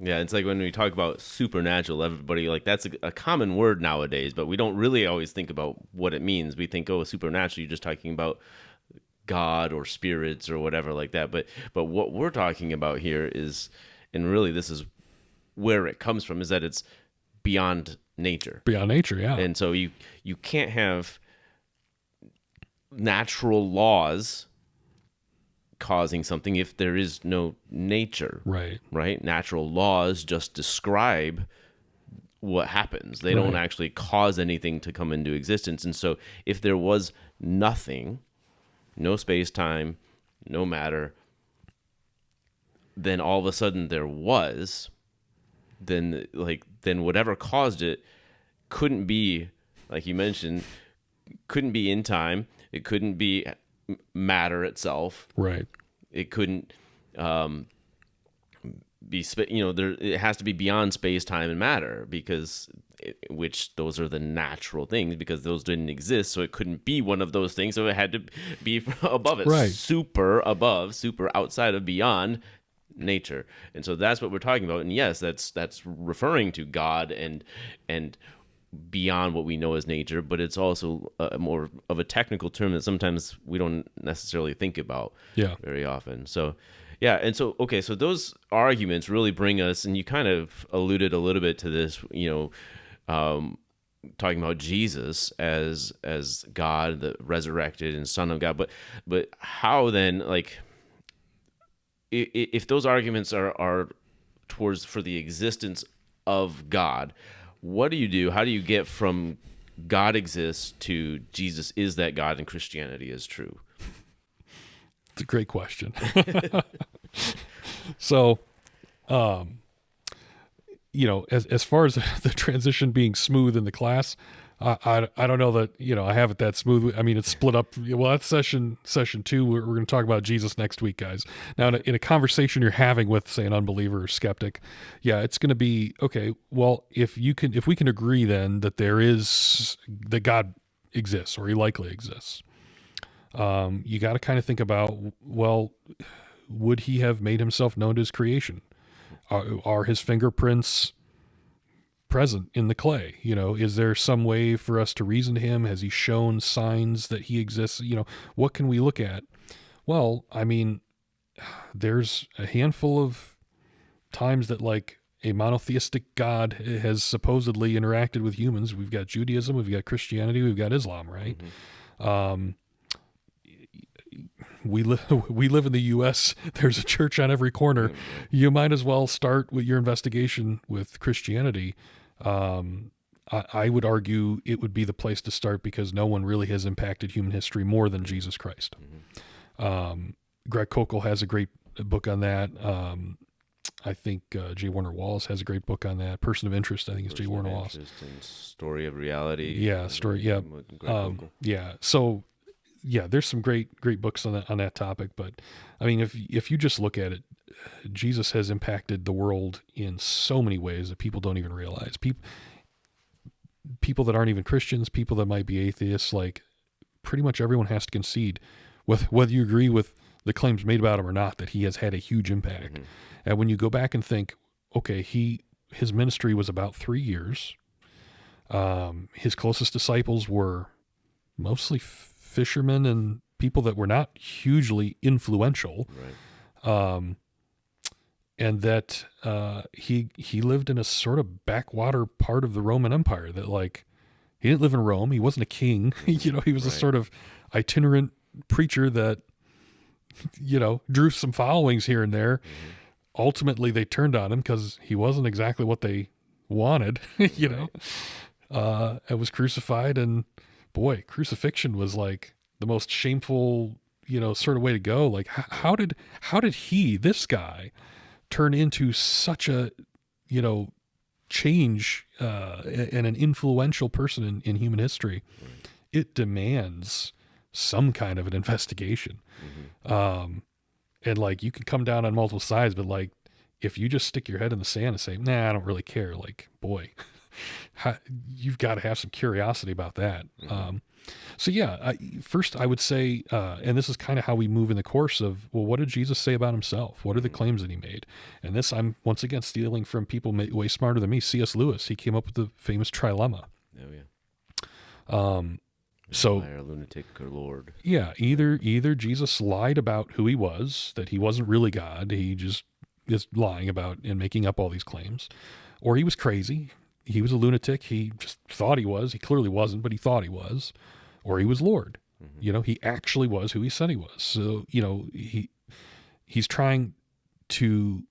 Yeah, it's like when we talk about supernatural, everybody, like, that's a common word nowadays, but we don't really always think about what it means. We think, oh, supernatural, you're just talking about God or spirits or whatever like that. But what we're talking about here is, and really this is where it comes from, is that it's beyond nature. Beyond nature, yeah. And so you can't have natural laws causing something if there is no nature. Right? Natural laws just describe what happens. They don't actually cause anything to come into existence. And so if there was nothing, no space-time, no matter, then all of a sudden there was, then whatever caused it couldn't be, like you mentioned, couldn't be in time. It couldn't be matter itself. Right. It couldn't be, it has to be beyond space, time, and matter, because which those are the natural things, because those didn't exist, so it couldn't be one of those things, so it had to be above it. Right. Super above, super outside of, beyond nature. And so that's what we're talking about. And yes, that's referring to God and beyond what we know as nature, but it's also more of a technical term that sometimes we don't necessarily think about very often. So yeah, and so okay, so those arguments really bring us, and you kind of alluded a little bit to this, talking about Jesus as God, the resurrected and Son of God, but how then, like, if those arguments are towards for the existence of God, what do you do? How do you get from God exists to Jesus is that God and Christianity is true? It's a great question. So, as far as the transition being smooth in the class, I don't know that, I have it that smooth. I mean, it's split up. Well, that's session 2. We're going to talk about Jesus next week, guys. Now, in a conversation you're having with, say, an unbeliever or skeptic, it's going to be, okay, well, if we can agree then that that God exists, or he likely exists, you got to kind of think about, well, would he have made himself known to his creation? Are his fingerprints present in the clay? Is there some way for us to reason to him? Has he shown signs that he exists? What can we look at? Well, I mean, there's a handful of times that, like, a monotheistic God has supposedly interacted with humans. We've got Judaism, we've got Christianity, we've got Islam, right? Mm-hmm. We live in the U.S. There's a church on every corner. You might as well start with your investigation with Christianity. I would argue it would be the place to start, because no one really has impacted human history more than Jesus Christ. Greg Koukl has a great book on that. I think J. Warner Wallace has a great book on that. Person of Interest, I think, is J. Warner Wallace. Story of Reality. Yeah, story. Yeah, yeah. So, there's some great books on that topic. But I mean, if you just look at it, Jesus has impacted the world in so many ways that people don't even realize. People that aren't even Christians, people that might be atheists, like, pretty much everyone has to concede, whether you agree with the claims made about him or not, that he has had a huge impact. Mm-hmm. And when you go back and think, okay, his ministry was about 3 years. His closest disciples were mostly fishermen and people that were not hugely influential. Right. And that he lived in a sort of backwater part of the Roman Empire, that, like, he didn't live in Rome. He wasn't a king. He was a sort of itinerant preacher that, drew some followings here and there. Mm-hmm. ultimately they turned on him because he wasn't exactly what they wanted, and was crucified. And boy, crucifixion was like the most shameful, sort of way to go. Like, how did this guy turn into such a, change, and an influential person in human history? It demands some kind of an investigation. And like, you can come down on multiple sides, but like, if you just stick your head in the sand and say, nah, I don't really care. Like, boy, you've got to have some curiosity about that. So yeah, first I would say, and this is kind of how we move in the course of, well, what did Jesus say about himself? What are the claims that he made? And this, I'm once again stealing from people way smarter than me. C.S. Lewis, he came up with the famous trilemma. Oh yeah. So liar, lunatic, or Lord. Yeah, either Jesus lied about who he was, that he wasn't really God, he just is lying about and making up all these claims, or he was crazy, he was a lunatic, he just thought he was, he clearly wasn't, but he thought he was, or he was Lord. He actually was who he said he was. So, he's trying to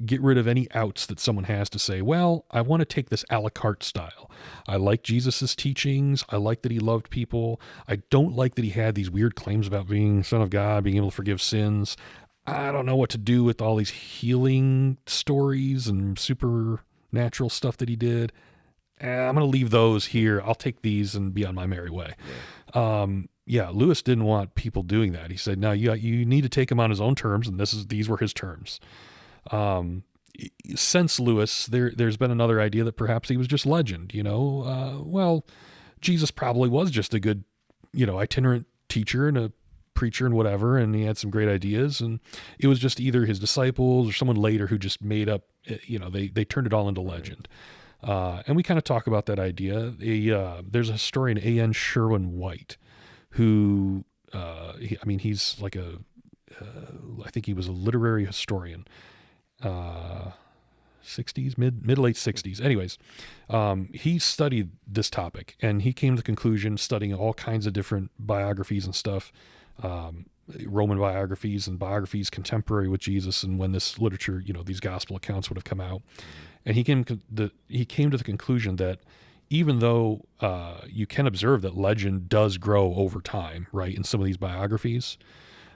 get rid of any outs that someone has to say, well, I want to take this a la carte style. I like Jesus's teachings. I like that he loved people. I don't like that he had these weird claims about being Son of God, being able to forgive sins. I don't know what to do with all these healing stories and supernatural stuff that he did. I'm going to leave those here. I'll take these and be on my merry way. Lewis didn't want people doing that. He said, no, you need to take him on his own terms, and these were his terms. Since Lewis, there's been another idea that perhaps he was just legend, well, Jesus probably was just a good, itinerant teacher and a preacher and whatever, and he had some great ideas, and it was just either his disciples or someone later who just made up, they turned it all into legend. And we kind of talk about that idea. There's a historian, A.N. Sherwin-White, who, he's like I think he was a literary historian. 60s, mid to late 60s. Anyways, he studied this topic, and he came to the conclusion, studying all kinds of different biographies and stuff, Roman biographies and biographies contemporary with Jesus, and when this literature, these gospel accounts would have come out. And he came to the conclusion that even though you can observe that legend does grow over time, right, in some of these biographies,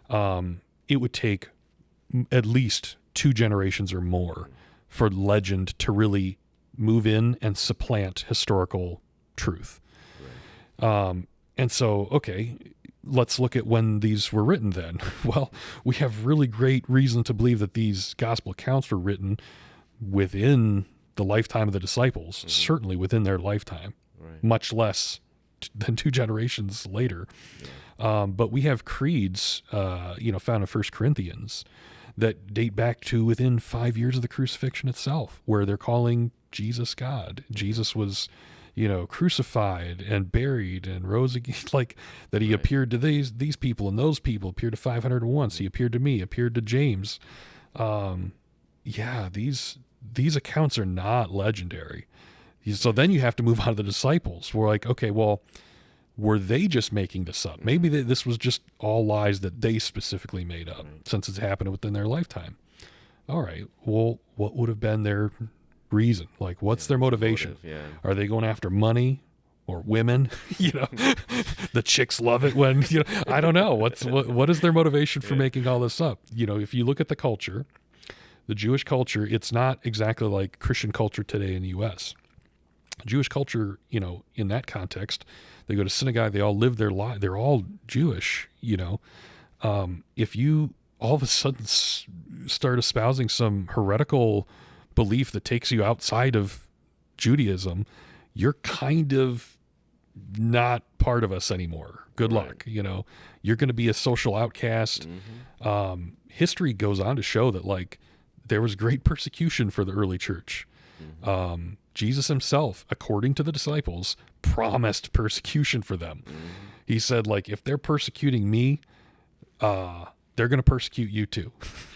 it would take at least 2 generations or more for legend to really move in and supplant historical truth. Right. And so, okay, let's look at when these were written then. Well, we have really great reason to believe that these gospel accounts were written within the lifetime of the disciples, certainly within their lifetime, much less than 2 generations later. Yeah. But we have creeds, found in 1 Corinthians that date back to within 5 years of the crucifixion itself, where they're calling Jesus God. Jesus was, crucified and buried and rose again, like that he appeared to these people, and those people appeared to 500 once. He appeared to me, appeared to James. These accounts are not legendary. So then you have to move on to the disciples. We're like, okay, well, were they just making this up? Maybe this was just all lies that they specifically made up, since it's happened within their lifetime. All right, well, what would have been their reason? Like, what's their motivation? Are they going after money or women? The chicks love it when, I don't know. What is their motivation for making all this up? If you look at the culture, the Jewish culture, it's not exactly like Christian culture today in the U.S. Jewish culture, in that context, they go to synagogue, they all live their life, they're all Jewish, if you all of a sudden start espousing some heretical belief that takes you outside of Judaism, you're kind of not part of us anymore. Good luck. You're going to be a social outcast. History goes on to show that, like, there was great persecution for the early church. Jesus himself, according to the disciples, promised persecution for them. He said, like, if they're persecuting me, they're going to persecute you too.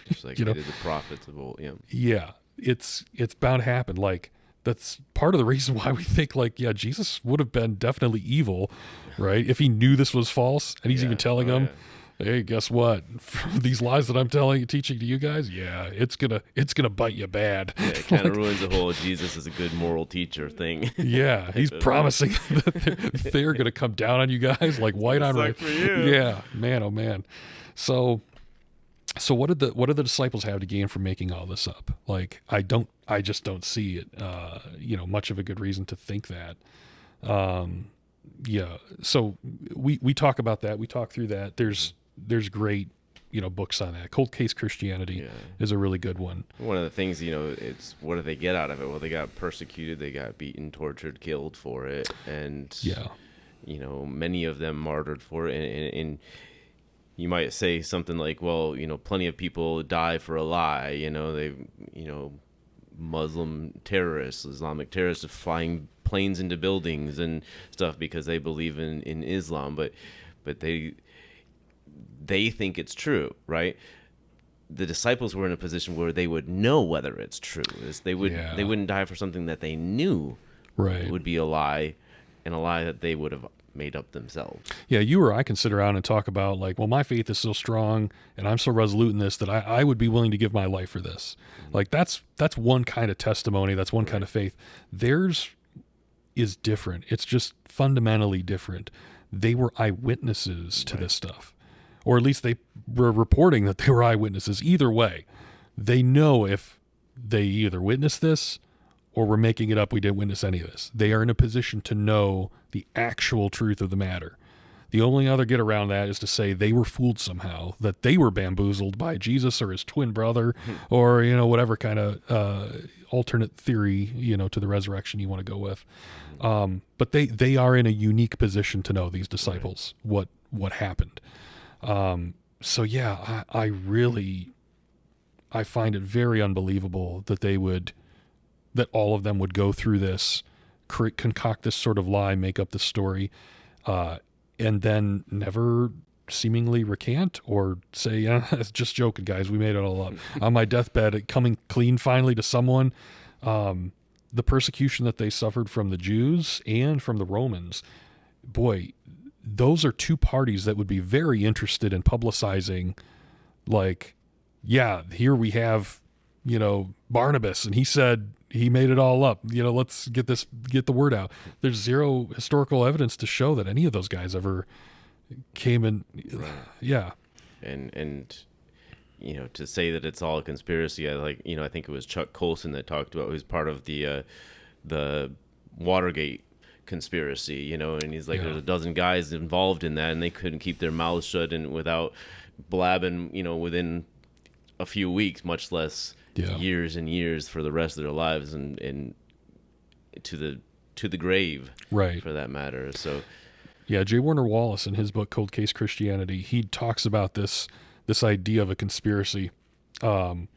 Just like they did the prophets of old. Yeah, it's bound to happen. Like, that's part of the reason why we think, like, Jesus would have been definitely evil, right? If he knew this was false, and he's even telling them, Hey, guess what? These lies that I'm teaching to you guys, yeah, it's gonna bite you bad. Yeah, it kind of ruins the whole Jesus is a good moral teacher thing. Yeah, he's promising that they're gonna come down on you guys like white on red. For you. Yeah, man, oh man. So what did the disciples have to gain from making all this up? Like, I just don't see it. Much of a good reason to think that. Yeah. So we talk about that. We talk through that. There's great, books on that. Cold Case Christianity is a really good one. One of the things, it's what do they get out of it? Well, they got persecuted, they got beaten, tortured, killed for it, and many of them martyred for it. And you might say something like, well, plenty of people die for a lie. Muslim terrorists, Islamic terrorists are flying planes into buildings and stuff because they believe in Islam, but they think it's true, right? The disciples were in a position where they would know whether it's true. They wouldn't die for something that they knew would be a lie, and a lie that they would have made up themselves. Yeah, you or I can sit around and talk about like, well, my faith is so strong and I'm so resolute in this that I would be willing to give my life for this. Mm-hmm. Like that's one kind of testimony. That's one kind of faith. Theirs is different. It's just fundamentally different. They were eyewitnesses to this stuff, or at least they were reporting that they were eyewitnesses. Either way, they know if they either witnessed this or we're making it up, we didn't witness any of this. They are in a position to know the actual truth of the matter. The only other get around that is to say they were fooled somehow, that they were bamboozled by Jesus or his twin brother, or, whatever kind of alternate theory, to the resurrection you want to go with. But they are in a unique position to know, these disciples, what happened. So yeah, I find it very unbelievable that that all of them would go through this, concoct this sort of lie, make up this story, and then never seemingly recant or say, it's just joking, guys, we made it all up. On my deathbed, coming clean finally to someone. The persecution that they suffered from the Jews and from the Romans, boy, those are two parties that would be very interested in publicizing, like, yeah, here we have, Barnabas, and he said he made it all up. Let's get the word out. There's zero historical evidence to show that any of those guys ever came in. Yeah. And to say that it's all a conspiracy, I think it was Chuck Colson that talked about, who's part of the Watergate conspiracy, and he's like, there's a dozen guys involved in that, and they couldn't keep their mouths shut and without blabbing, within a few weeks, much less years and years for the rest of their lives, and to the grave, right, for that matter. So yeah, J. Warner Wallace in his book Cold Case Christianity, he talks about this idea of a conspiracy, and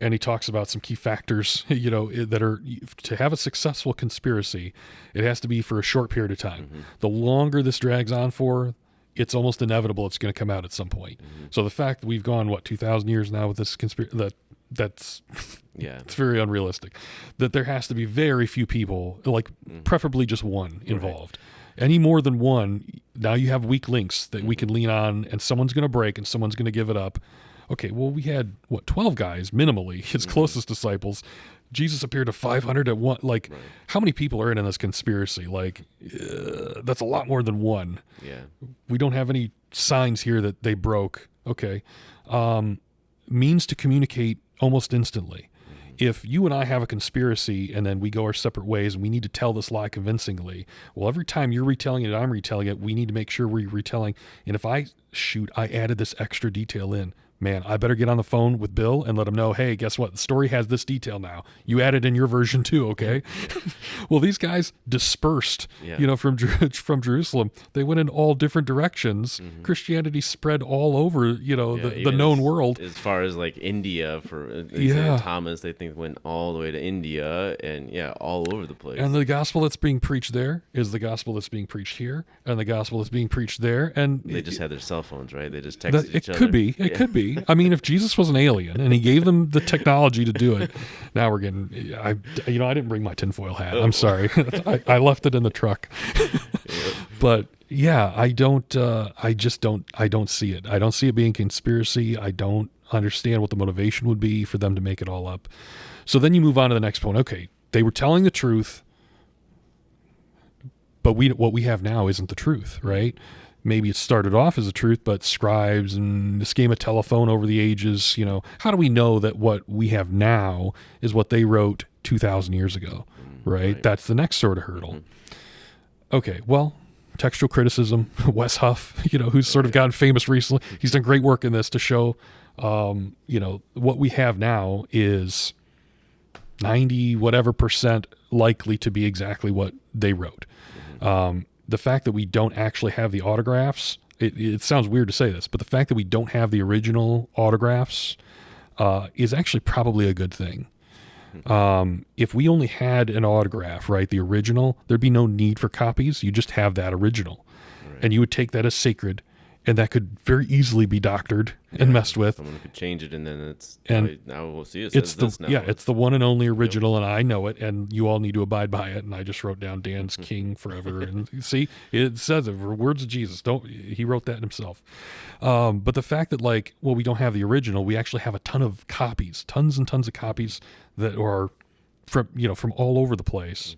he talks about some key factors, that are, to have a successful conspiracy, it has to be for a short period of time. Mm-hmm. The longer this drags on for, it's almost inevitable it's going to come out at some point. Mm-hmm. So the fact that we've gone 2,000 years now with this conspiracy, that's it's very unrealistic. That there has to be very few people, like preferably just one, involved. Right. Any more than one, now you have weak links that we can lean on, and someone's going to break and someone's going to give it up. Okay, well, we had 12 guys minimally, his closest disciples. Jesus appeared to 500 at one. Like, how many people are in this conspiracy? Like, that's a lot more than one. Yeah. We don't have any signs here that they broke. Okay. Means to communicate almost instantly. If you and I have a conspiracy and then we go our separate ways and we need to tell this lie convincingly, well, every time you're retelling it, I'm retelling it, we need to make sure we're retelling. And if I added this extra detail in, man, I better get on the phone with Bill and let him know, hey, guess what? The story has this detail now. You added in your version too, okay? Well, these guys dispersed, from Jerusalem. They went in all different directions. Mm-hmm. Christianity spread all over, the known world. As far as like India, Thomas, they think went all the way to India and all over the place. And the gospel that's being preached there is the gospel that's being preached here, and the gospel that's being preached there. And they just had their cell phones, right? They just texted each other. It could be. I mean, if Jesus was an alien and he gave them the technology to do it, now we're getting. I didn't bring my tinfoil hat. I'm sorry. I left it in the truck. But yeah, I don't see it. I don't see it being conspiracy. I don't understand what the motivation would be for them to make it all up. So then you move on to the next point. Okay, they were telling the truth, but what we have now isn't the truth, right? Maybe it started off as a truth, but scribes and this game of telephone over the ages, how do we know that what we have now is what they wrote 2,000 years ago, right? That's the next sort of hurdle. Okay, well, textual criticism, Wes Huff, who's sort of gotten famous recently. He's done great work in this to show, what we have now is 90 whatever percent likely to be exactly what they wrote. The fact that we don't actually have the autographs, it sounds weird to say this, but the fact that we don't have the original autographs is actually probably a good thing. If we only had an autograph, right, the original, there'd be no need for copies. You just have that original. Right. And you would take that as sacred, and that could very easily be doctored and messed with. Someone could change it, and then now we'll see. It's the one and only original, and I know it, and you all need to abide by it. And I just wrote down Dan's King forever, and see, it says it, words of Jesus. He wrote that himself. But the fact that we don't have the original, we actually have a ton of copies, tons and tons of copies that are from all over the place,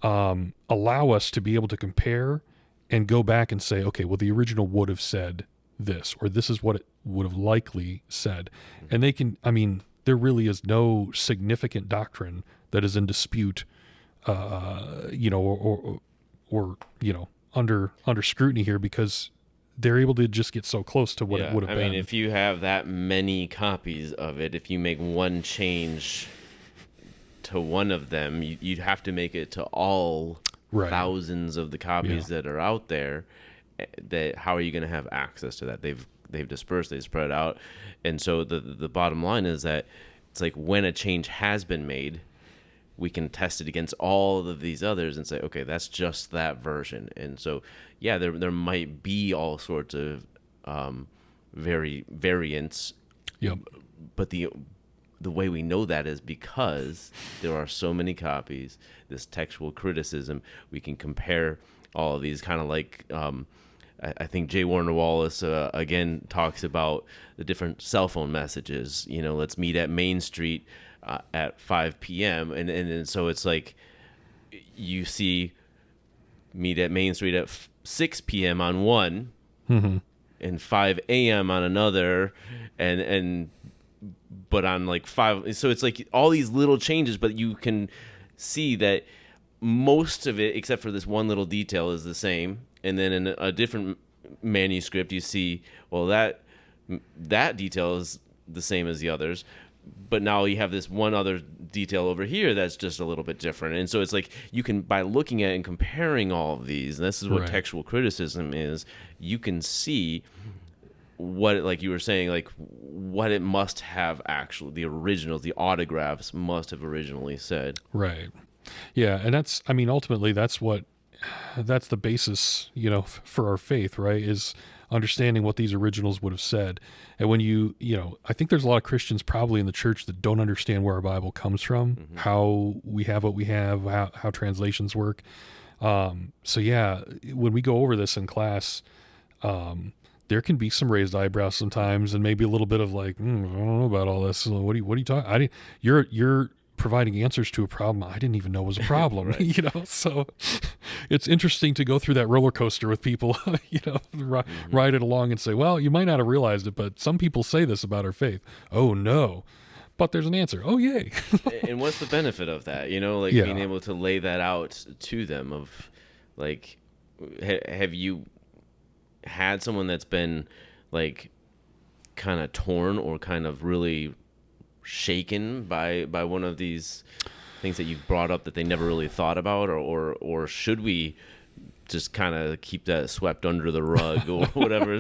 allow us to be able to compare and go back and say, okay, well, the original would have said this, or this is what it would have likely said. And they can, there really is no significant doctrine that is in dispute, or under scrutiny here, because they're able to just get so close to what it would have been. If you have that many copies of it, if you make one change to one of them, you'd have to make it to all thousands of the copies that are out there. That how are you going to have access to that? They've dispersed, they've spread out, and so the bottom line is that it's like when a change has been made, we can test it against all of these others and say, okay, that's just that version. And so there might be all sorts of variants. Yep. But the way we know that is because there are so many copies, this textual criticism, we can compare all of these, kind of like I think J. Warner Wallace again talks about the different cell phone messages. Let's meet at Main Street at 5 p.m. And so it's like you see meet at Main Street at 6 p.m. on one, and 5 a.m. on another, and but on 5. So it's like all these little changes, but you can see that most of it, except for this one little detail, is the same. And then in a different manuscript, you see, well, that detail is the same as the others, but now you have this one other detail over here that's just a little bit different. And so it's like you can, by looking at and comparing all of these, and this is what textual criticism is, you can see what, like you were saying, what it must have actually, the originals, the autographs must have originally said. Right. Yeah, and that's, ultimately that's the basis, for our faith, right, is understanding what these originals would have said. And when I think there's a lot of Christians probably in the church that don't understand where our Bible comes from, how we have what we have, how translations work. When we go over this in class, there can be some raised eyebrows sometimes, and maybe a little bit of I don't know about all this. What are you talking? You're providing answers to a problem I didn't even know was a problem. So it's interesting to go through that roller coaster with people, ride it along and say, well, you might not have realized it, but some people say this about our faith. Oh no, but there's an answer. Oh yay. And what's the benefit of that? Being able to lay that out to them of have you had someone that's been kind of torn or kind of really shaken by one of these things that you've brought up that they never really thought about, or should we just kind of keep that swept under the rug or whatever?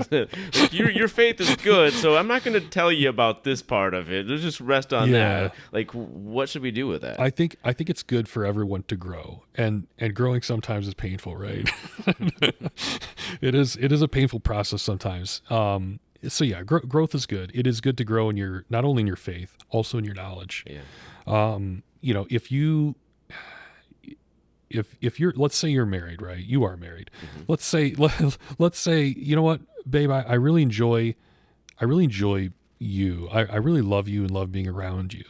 Your faith is good, so I'm not going to tell you about this part of it. Let's just rest on that. What should we do with that? I think it's good for everyone to grow, and growing sometimes is painful, right? It is a painful process sometimes. So yeah, growth is good. It is good to grow in not only in your faith, also in your knowledge. Yeah. if you're, let's say you're married, right? You are married. Let's say, let's say, you know what, babe, I really enjoy you. I really love you and love being around you.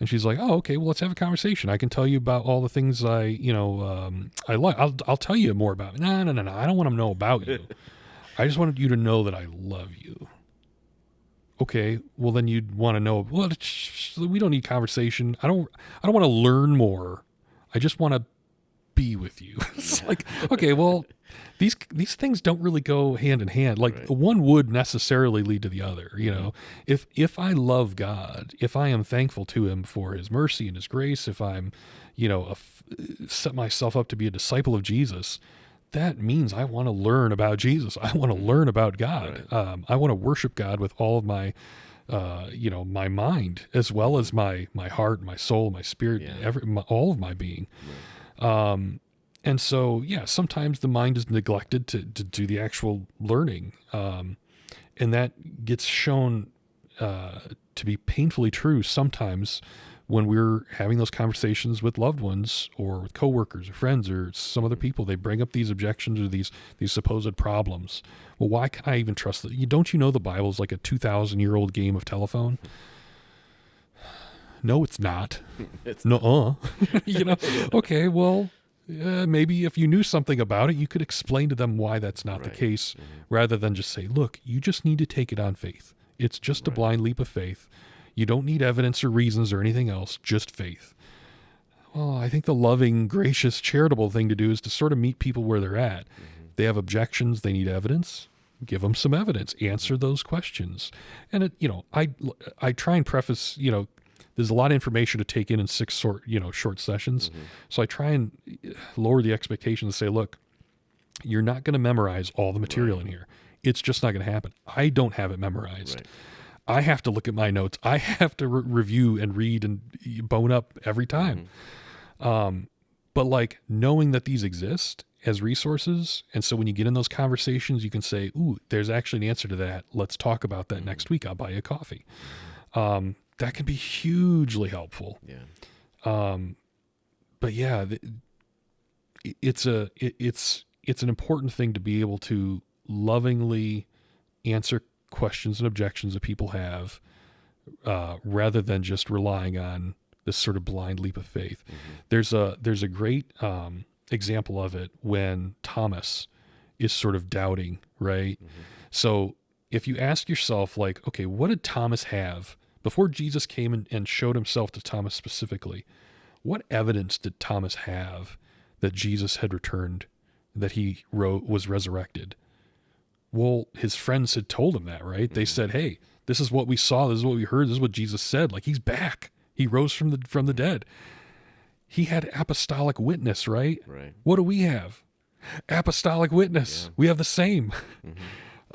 And she's like, oh, okay, well, let's have a conversation. I can tell you about all the things I like. I'll tell you more about it. No. I don't want to know about you. I just wanted you to know that I love you. Okay, well, then you'd want to know, well, we don't need conversation. I don't want to learn more. I just want to be with you. It's like, okay, well, these things don't really go hand in hand. Like one would necessarily lead to the other, you know. If I love God, if I am thankful to him for his mercy and his grace, if I'm, set myself up to be a disciple of Jesus, that means I want to learn about Jesus. I want to learn about God. I want to worship God with all of my my mind, as well as my heart, my soul, my spirit, all of my being. And so, sometimes the mind is neglected to do the actual learning. And that gets shown to be painfully true sometimes when we're having those conversations with loved ones or with coworkers or friends or some other people. They bring up these objections or these supposed problems. Well, why can I even trust that? Don't you know the Bible is like a 2,000-year-old game of telephone? No, it's not. It's no. Okay, well, maybe if you knew something about it, you could explain to them why that's not the case, rather than just say, look, you just need to take it on faith. It's just a blind leap of faith. You don't need evidence or reasons or anything else, just faith. Well, I think the loving, gracious, charitable thing to do is to sort of meet people where they're at. They have objections, they need evidence. Give them some evidence. Answer those questions. And I try and preface, there's a lot of information to take in 6 short sessions. So I try and lower the expectation to say, look, you're not going to memorize all the material in here. It's just not going to happen. I don't have it memorized. I have to look at my notes. I have to review and read and bone up every time. But like knowing that these exist as resources. And so when you get in those conversations, you can say, ooh, there's actually an answer to that. Let's talk about that next week. I'll buy you a coffee. That can be hugely helpful. But yeah, it's an important thing to be able to lovingly answer questions and objections that people have, rather than just relying on this sort of blind leap of faith. There's a great example of it when Thomas is sort of doubting, right? So if you ask yourself, like, okay, what did Thomas have before Jesus came and showed himself to Thomas specifically? What evidence did Thomas have that Jesus had returned, that he was resurrected? Well, his friends had told him that, right? They said, hey, this is what we saw. This is what we heard. This is what Jesus said. Like, he's back. He rose from the dead. He had apostolic witness, right? What do we have? Apostolic witness. We have the same.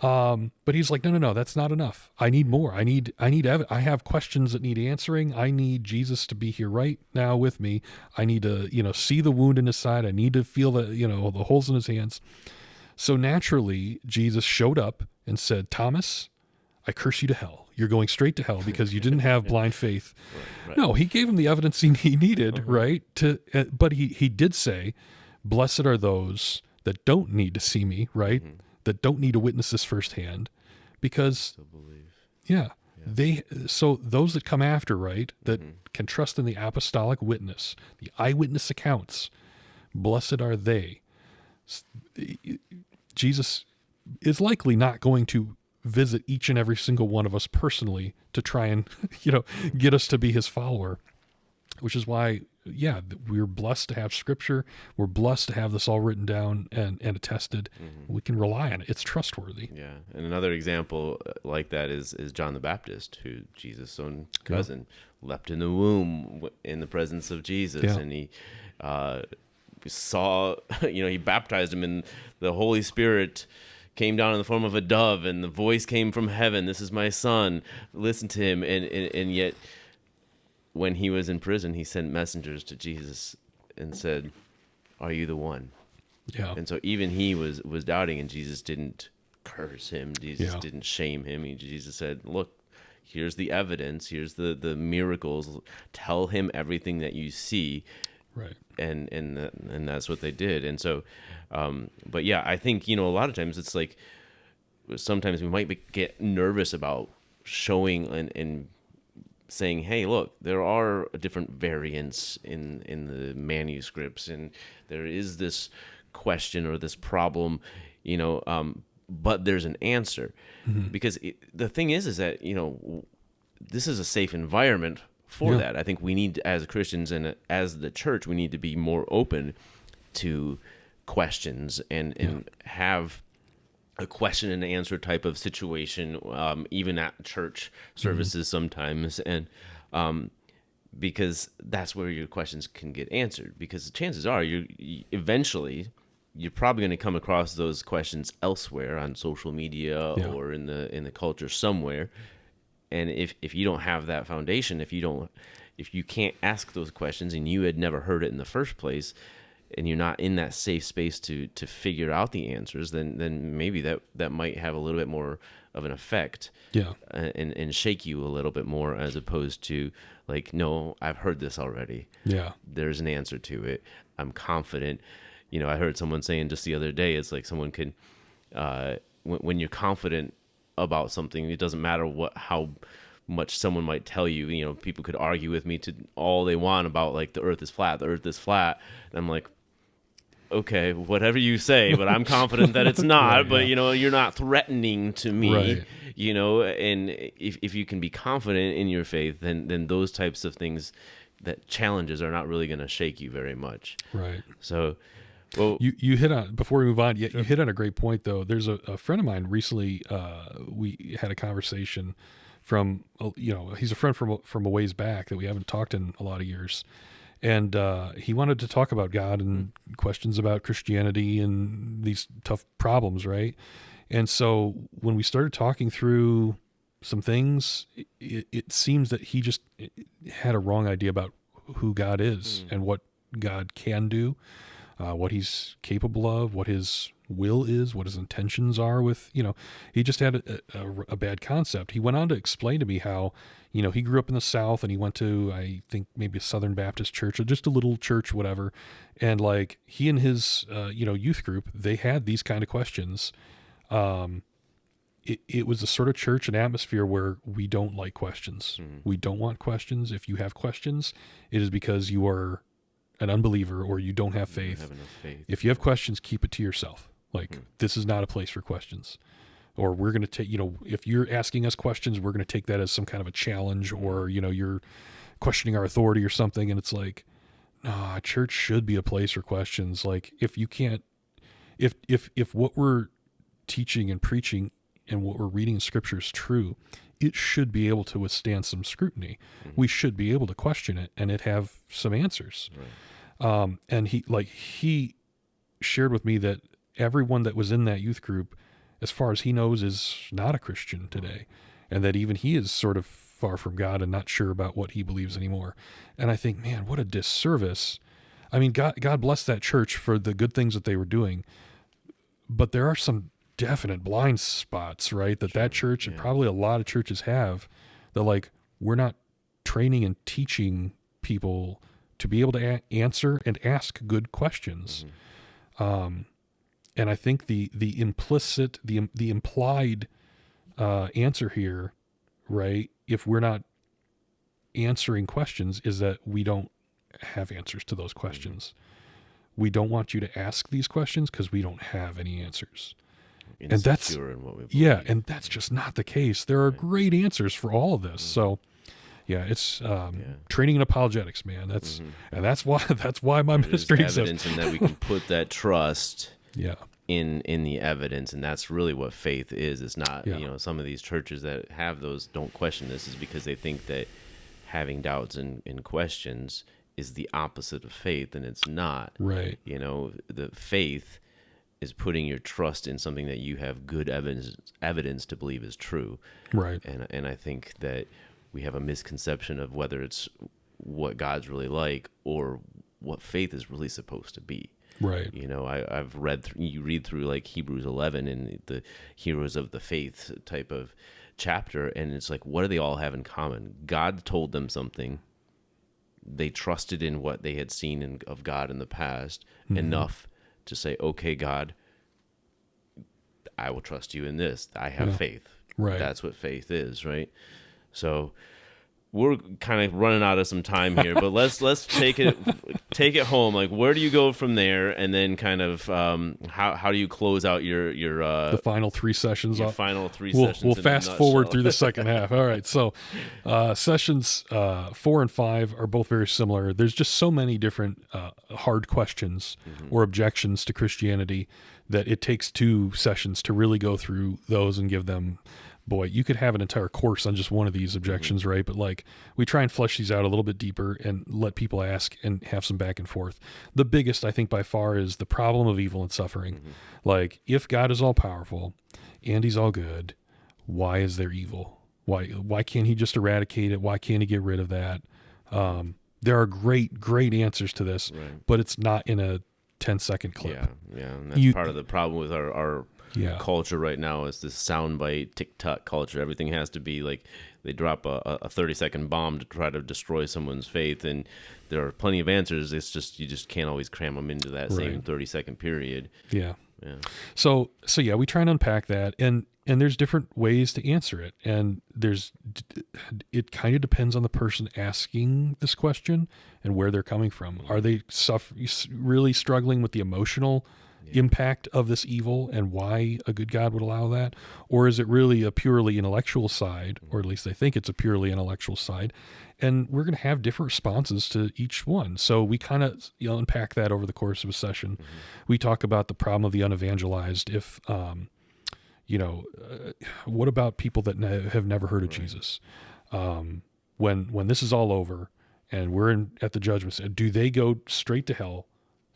But he's like, no, that's not enough. I need more. I have questions that need answering. I need Jesus to be here right now with me. I need to, see the wound in his side. I need to feel the holes in his hands. So naturally, Jesus showed up and said, Thomas, I curse you to hell. You're going straight to hell because you didn't have blind faith. No, he gave him the evidence he needed, right? But he did say, blessed are those that don't need to see me, right? That don't need to witness this firsthand, because so those that come after, right, that can trust in the apostolic witness, the eyewitness accounts, blessed are they. Jesus is likely not going to visit each and every single one of us personally to try and, get us to be his follower, which is why, we're blessed to have scripture. We're blessed to have this all written down and attested. We can rely on it. It's trustworthy. Yeah. And another example like that is John the Baptist, who Jesus' own cousin leapt in the womb in the presence of Jesus. And he saw, he baptized him, and the Holy Spirit came down in the form of a dove, and the voice came from heaven. This is my son. Listen to him. And yet when he was in prison, he sent messengers to Jesus and said, are you the one? Yeah. And so even he was doubting, and Jesus didn't curse him. Jesus didn't shame him. Jesus said, look, here's the evidence. Here's the miracles. Tell him everything that you see. Right. And that's what they did. And so, but yeah, I think, a lot of times it's like, sometimes we might get nervous about showing and saying, hey, look, there are different variants in the manuscripts, and there is this question or this problem, but there's an answer. Because the thing is that, this is a safe environment for that. I think we need, as Christians and as the church, we need to be more open to questions and have a question and answer type of situation, even at church services sometimes. And because that's where your questions can get answered, because chances are eventually you're probably going to come across those questions elsewhere on social media or in the culture somewhere. And if you don't have that foundation, if you can't ask those questions and you had never heard it in the first place, and you're not in that safe space to figure out the answers, then maybe that might have a little bit more of an effect, and shake you a little bit more, as opposed to like, no, I've heard this already. Yeah, there's an answer to it. I'm confident. I heard someone saying just the other day, it's like someone can, when you're confident about something, it doesn't matter how much someone might tell you. People could argue with me to all they want about like the earth is flat, and I'm like, okay, whatever you say, but I'm confident that it's not. Right, but you're not threatening to me. Right. And if you can be confident in your faith, then those types of things, that challenges, are not really going to shake you very much. Right. So, well, you hit on, before we move on, you hit on a great point though. There's a friend of mine recently. We had a conversation from, he's a friend from a ways back that we haven't talked in a lot of years. And he wanted to talk about God and questions about Christianity and these tough problems, right? And so when we started talking through some things, it seems that he just had a wrong idea about who God is and what God can do, what he's capable of, what his will is, what his intentions are with, he just had a bad concept. He went on to explain to me how, he grew up in the South and he went to, I think maybe a Southern Baptist church or just a little church, whatever. And like he and his, youth group, they had these kind of questions. It was a sort of church and atmosphere where we don't like questions. We don't want questions. If you have questions, it is because you are an unbeliever or you don't have faith. Have enough faith. If you have questions, keep it to yourself. Like, this is not a place for questions. Or we're going to take, if you're asking us questions, we're going to take that as some kind of a challenge, or, you're questioning our authority or something. And it's like, no, church should be a place for questions. Like, if you can't, if what we're teaching and preaching and what we're reading in Scripture is true, it should be able to withstand some scrutiny. We should be able to question it and it have some answers. Right. And he shared with me that everyone that was in that youth group, as far as he knows, is not a Christian today, and that even he is sort of far from God and not sure about what he believes anymore. And I think, man, what a disservice. I mean, God bless that church for the good things that they were doing, but there are some definite blind spots, right? That church and probably a lot of churches have, that like, we're not training and teaching people to be able to answer and ask good questions. And I think the implicit, the implied answer here, right, if we're not answering questions, is that we don't have answers to those questions. We don't want you to ask these questions because we don't have any answers. And that's, and that's just not the case. There are great answers for all of this. So it's training in apologetics, man. That's why my ministry exists. Evidence, and that we can put that trust in the evidence, and that's really what faith is. It's not, some of these churches that have those don't question this is because they think that having doubts and questions is the opposite of faith, and it's not. Right. The faith is putting your trust in something that you have good evidence to believe is true. Right. And I think that we have a misconception of whether it's what God's really like or what faith is really supposed to be. Right. I've read you read through like Hebrews 11 and the heroes of the faith type of chapter, and it's like, what do they all have in common? God told them something. they trusted in what they had seen of God in the past Mm-hmm. enough to say, okay, God, I will trust you in this. I have faith. Right. That's what faith is, right? So we're kind of running out of some time here, but let's take it home. Like, where do you go from there, and then kind of how do you close out your The final 3 sessions. final 3 We'll sessions? fast forward through the second half. All right. So sessions 4 and 5 are both very similar. There's just so many different hard questions or objections to Christianity that it takes 2 sessions to really go through those and give them. Boy, you could have an entire course on just one of these objections, right? But like, we try and flesh these out a little bit deeper and let people ask and have some back and forth. The biggest, I think, by far is the problem of evil and suffering. Like, if God is all powerful and he's all good, why is there evil? Why can't he just eradicate it? Why can't he get rid of that? There are great answers to this, but it's not in a 10-second clip. Yeah. And that's part of the problem with our culture right now is this soundbite TikTok culture. Everything has to be like they drop a 30-second bomb to try to destroy someone's faith, and there are plenty of answers. It's just you just can't always cram them into that same 30-second period. Yeah. So yeah, we try and unpack that, and there's different ways to answer it, and it kind of depends on the person asking this question and where they're coming from. Are they really struggling with the emotional impact of this evil and why a good God would allow that? Or is it really a purely intellectual side, or at least they think it's a purely intellectual side? And we're going to have different responses to each one. So we kind of unpack that over the course of a session. We talk about the problem of the unevangelized. If, what about people that have never heard of Jesus? When this is all over and we're at the judgment, do they go straight to hell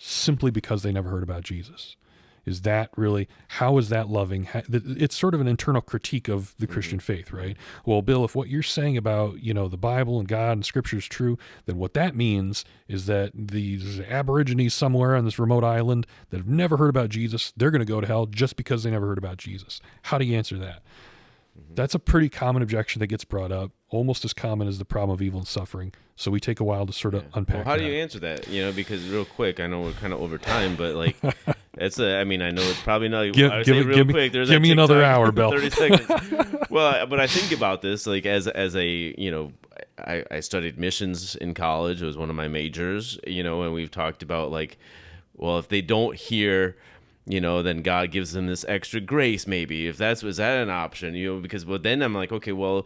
simply because they never heard about Jesus? Is that really, how is that loving? It's sort of an internal critique of the Christian faith, right? Well, Bill, if what you're saying about, the Bible and God and Scripture is true, then what that means is that these Aborigines somewhere on this remote island that have never heard about Jesus, they're going to go to hell just because they never heard about Jesus. How do you answer that? That's a pretty common objection that gets brought up, almost as common as the problem of evil and suffering. So we take a while to sort of unpack Well, how do you answer that? Because real quick, I know we're kind of over time, but like, I know it's probably not. Give me another hour, Bill. 30 seconds. Well, but I think about this like as a I studied missions in college. It was one of my majors. And we've talked about like, well, if they don't hear, then God gives them this extra grace. Maybe is that an option? Because then I'm like, okay, well,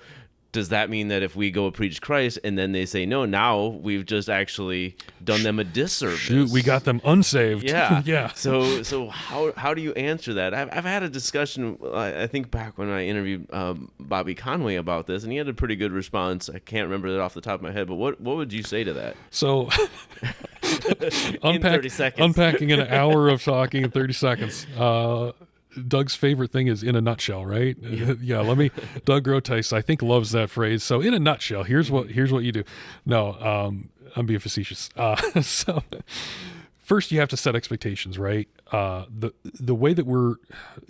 does that mean that if we go preach Christ and then they say no, now we've just actually done them a disservice? Shoot, we got them unsaved. Yeah. Yeah. So how do you answer that? I've had a discussion, I think back when I interviewed Bobby Conway about this, and he had a pretty good response. I can't remember it off the top of my head, but what would you say to that? So in 30 seconds. Unpacking an hour of talking in 30 seconds. Doug's favorite thing is in a nutshell, right? Yeah. Doug Grotice, I think, loves that phrase. So in a nutshell, here's what you do. No, I'm being facetious. So first you have to set expectations, right? The way that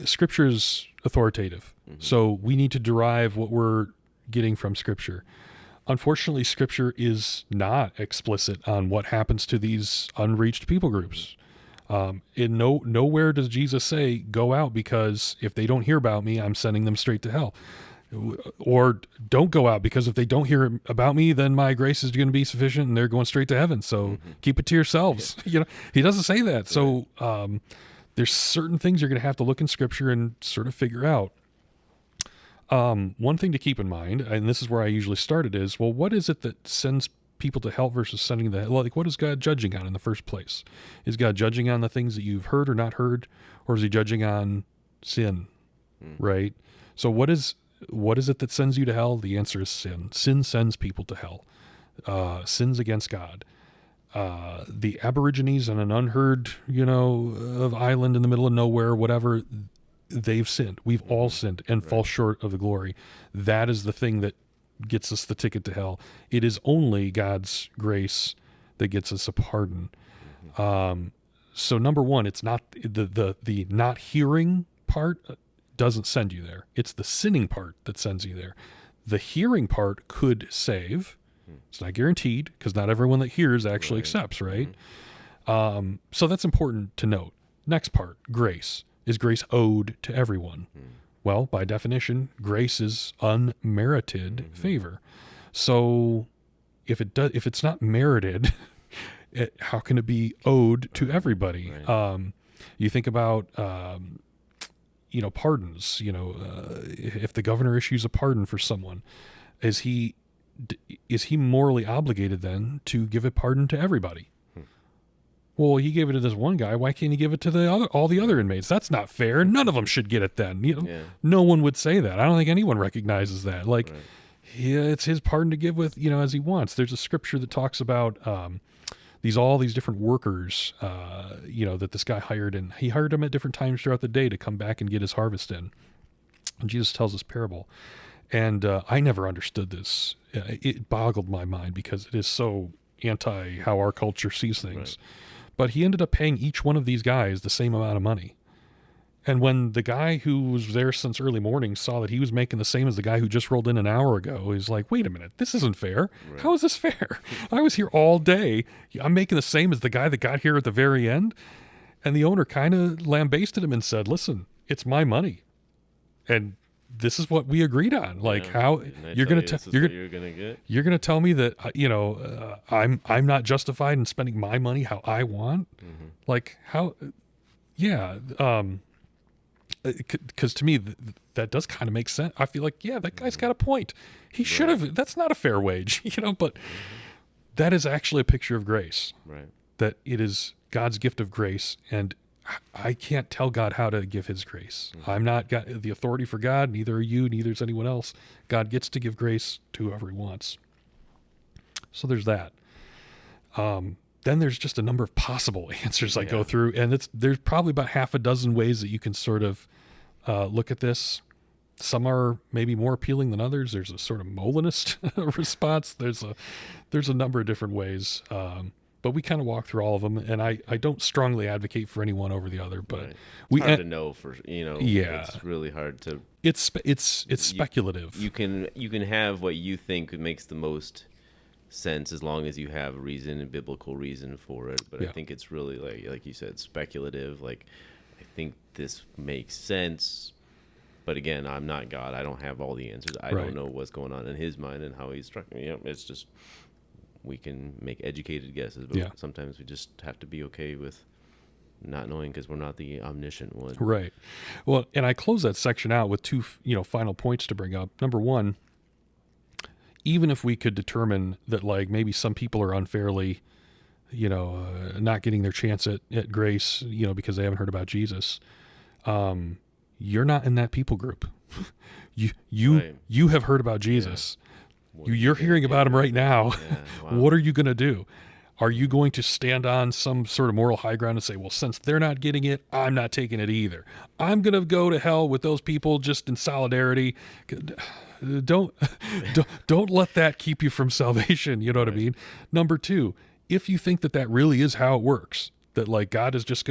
Scripture is authoritative. So we need to derive what we're getting from Scripture. Unfortunately, Scripture is not explicit on what happens to these unreached people groups. Nowhere does Jesus say, go out, because if they don't hear about me, I'm sending them straight to hell. Or don't go out, because if they don't hear about me, then my grace is going to be sufficient and they're going straight to heaven. So keep it to yourselves. He doesn't say that. So there's certain things you're going to have to look in Scripture and sort of figure out. One thing to keep in mind, and this is where I usually started, is, well, what is it that sends people to hell versus sending them to hell? Like, what is God judging on in the first place? Is God judging on the things that you've heard or not heard, or is he judging on sin? Right? So what is it that sends you to hell? The answer is sin. Sin sends people to hell. Sins against God. The Aborigines on an unheard, of island in the middle of nowhere, whatever, they've sinned. We've all sinned and fall short of the glory. That is the thing that gets us the ticket to hell. It is only God's grace that gets us a pardon. So number one, it's not the not hearing part doesn't send you there. It's the sinning part that sends you there. The hearing part could save, It's not guaranteed because not everyone that hears actually accepts, right? So that's important to note. Next part, grace. Is grace owed to everyone? Well, by definition, grace is unmerited favor. So if it's not merited, how can it be owed to everybody? You think about pardons. If the governor issues a pardon for someone, is he morally obligated then to give a pardon to everybody? Well, he gave it to this one guy. Why can't he give it to all the other inmates? That's not fair. None of them should get it then. No one would say that. I don't think anyone recognizes that. It's his pardon to give with, as he wants. There's a scripture that talks about all these different workers, that this guy hired, and he hired them at different times throughout the day to come back and get his harvest in. And Jesus tells this parable. And I never understood this. It boggled my mind because it is so anti how our culture sees things. But he ended up paying each one of these guys the same amount of money. And when the guy who was there since early morning saw that he was making the same as the guy who just rolled in an hour ago, he's like, wait a minute, this isn't fair. How is this fair? I was here all day. I'm making the same as the guy that got here at the very end. And the owner kind of lambasted him and said, listen, it's my money. And this is what we agreed on. How you're going to tell me that I'm not justified in spending my money how I want. Because to me that does kind of make sense. I feel like that guy's got a point. He should have. That's not a fair wage, But that is actually a picture of grace. Right. That it is God's gift of grace, and I can't tell God how to give his grace. I'm not got the authority for God. Neither are you. Neither is anyone else. God gets to give grace to whoever he wants. So there's that. Then there's just a number of possible answers I go through, and there's probably about half a dozen ways that you can sort of look at this. Some are maybe more appealing than others. There's a sort of Molinist response. There's a number of different ways. But we kind of walk through all of them, and I don't strongly advocate for any one over the other. But it's hard to know for it's really hard to. It's speculative. You can have what you think makes the most sense as long as you have a reason, a biblical reason for it. But I think it's really like you said, speculative. I think this makes sense, but again, I'm not God. I don't have all the answers. I don't know what's going on in his mind and how he's struck me. It's just. We can make educated guesses, but sometimes we just have to be okay with not knowing because we're not the omniscient one. Right. Well, and I close that section out with two, final points to bring up. Number one, even if we could determine that maybe some people are unfairly, not getting their chance at grace, because they haven't heard about Jesus, you're not in that people group. You have heard about Jesus. You're hearing about him right now. What are you going to do? Are you going to stand on some sort of moral high ground and say, well, since they're not getting it, I'm not taking it either. I'm going to go to hell with those people just in solidarity. Don't let that keep you from salvation. You know what I mean? Number two, if you think that really is how it works, that God is just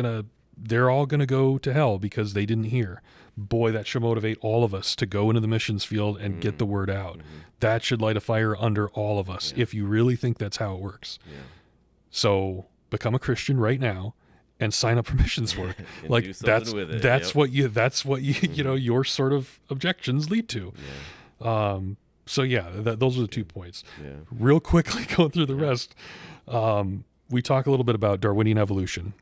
they're all going to go to hell because they didn't hear. Boy, that should motivate all of us to go into the missions field and get the word out. That should light a fire under all of us if you really think that's how it works. So become a Christian right now and sign up for missions work. That's what you your sort of objections lead to. Those are the 2 points. Real quickly going through the rest. We talk a little bit about Darwinian evolution,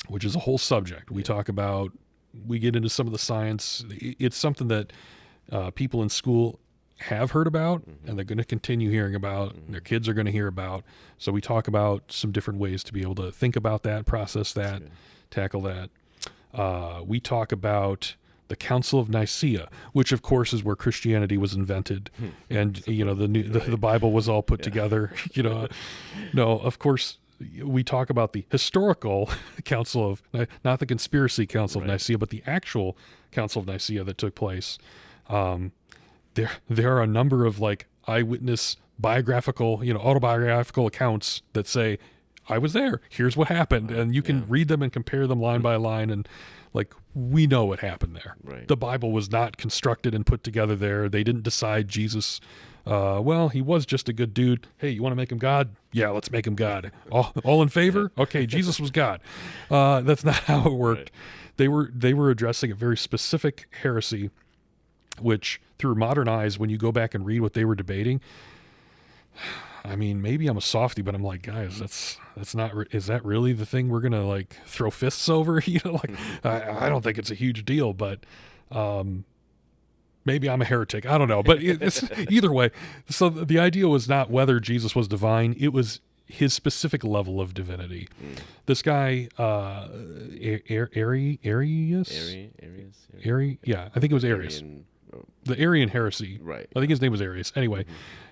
which is a whole subject. We get into some of the science. It's something that people in school have heard about, and they're going to continue hearing about, and their kids are going to hear about. So we talk about some different ways to be able to think about that, process that, tackle that. We talk about the Council of Nicaea, which of course is where Christianity was invented, and the Bible was all put together. No, of course. We talk about the historical council of, not the conspiracy council of Nicaea, but the actual council of Nicaea that took place. There are a number of eyewitness biographical, autobiographical accounts that say, I was there. Here's what happened. And you can read them and compare them line by line. And like, we know what happened there. Right. The Bible was not constructed and put together there. They didn't decide Jesus, well, he was just a good dude. Hey, you want to make him God? Yeah, let's make him God. All in favor? Okay, Jesus was God. That's not how it worked. Right. They were addressing a very specific heresy, which through modern eyes, when you go back and read what they were debating, I mean, maybe I'm a softie, but I'm like, guys, that's not, is that really the thing we're going to like throw fists over? You know, like, I don't think it's a huge deal, but, maybe I'm a heretic. I don't know, but it's either way. So the idea was not whether Jesus was divine. It was his specific level of divinity. This guy, Arius? Yeah, I think it was Arius. The Arian heresy. Right. I think his name was Arius. Anyway,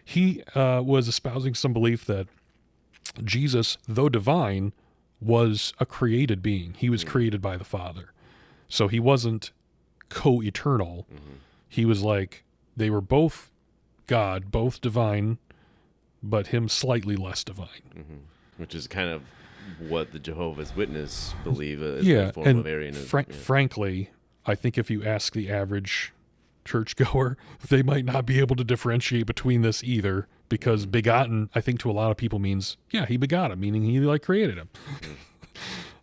he was espousing some belief that Jesus, though divine, was a created being. He was created by the Father. So he wasn't co-eternal. He was like, they were both God, both divine, but him slightly less divine. Which is kind of what the Jehovah's Witness believe is a form of Arianism. Frankly, I think if you ask the average churchgoer, they might not be able to differentiate between this either, because begotten, I think to a lot of people means, yeah, he begot him, meaning he like created him.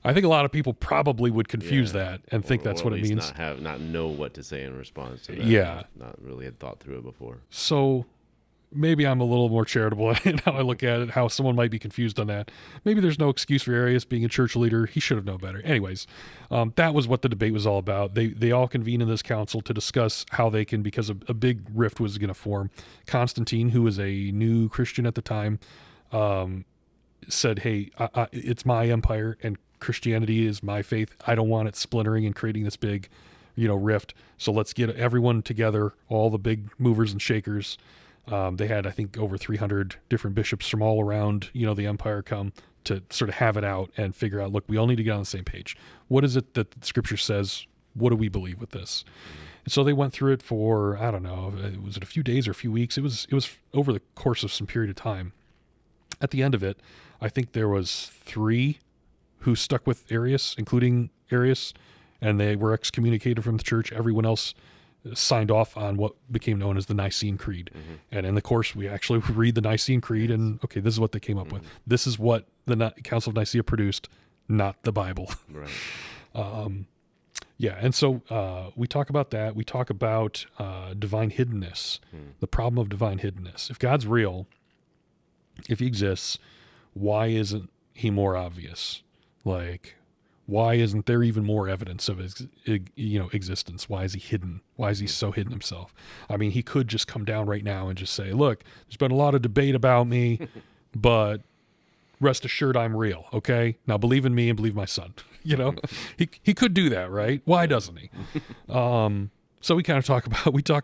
I think a lot of people probably would confuse that and think that's what it means. Not know what to say in response to that. Yeah. Not really had thought through it before. So maybe I'm a little more charitable in how I look at it, how someone might be confused on that. Maybe there's no excuse for Arius being a church leader. He should have known better. Anyways, that was what the debate was all about. They all convened in this council to discuss how they can, because a big rift was going to form. Constantine, who was a new Christian at the time, said, hey, it's my empire and Christianity is my faith. I don't want it splintering and creating this big, rift. So let's get everyone together, all the big movers and shakers. They had, I think, over 300 different bishops from all around, the empire come to sort of have it out and figure out, look, we all need to get on the same page. What is it that the scripture says? What do we believe with this? And so they went through it for, I don't know, was it a few days or a few weeks? It was over the course of some period of time. At the end of it, I think there was 3 who stuck with Arius, including Arius, and they were excommunicated from the church. Everyone else signed off on what became known as the Nicene Creed. And in the course, we actually read the Nicene Creed, and okay, this is what they came up with. This is what the Council of Nicaea produced, not the Bible. Right. Yeah, and so we talk about that. We talk about divine hiddenness, the problem of divine hiddenness. If God's real, if he exists, why isn't he more obvious? Like, why isn't there even more evidence of his, existence? Why is he hidden? Why is he so hidden himself? I mean, he could just come down right now and just say, look, there's been a lot of debate about me, but rest assured I'm real, okay? Now believe in me and believe my son. He could do that, right? Why doesn't he? So we kind of talk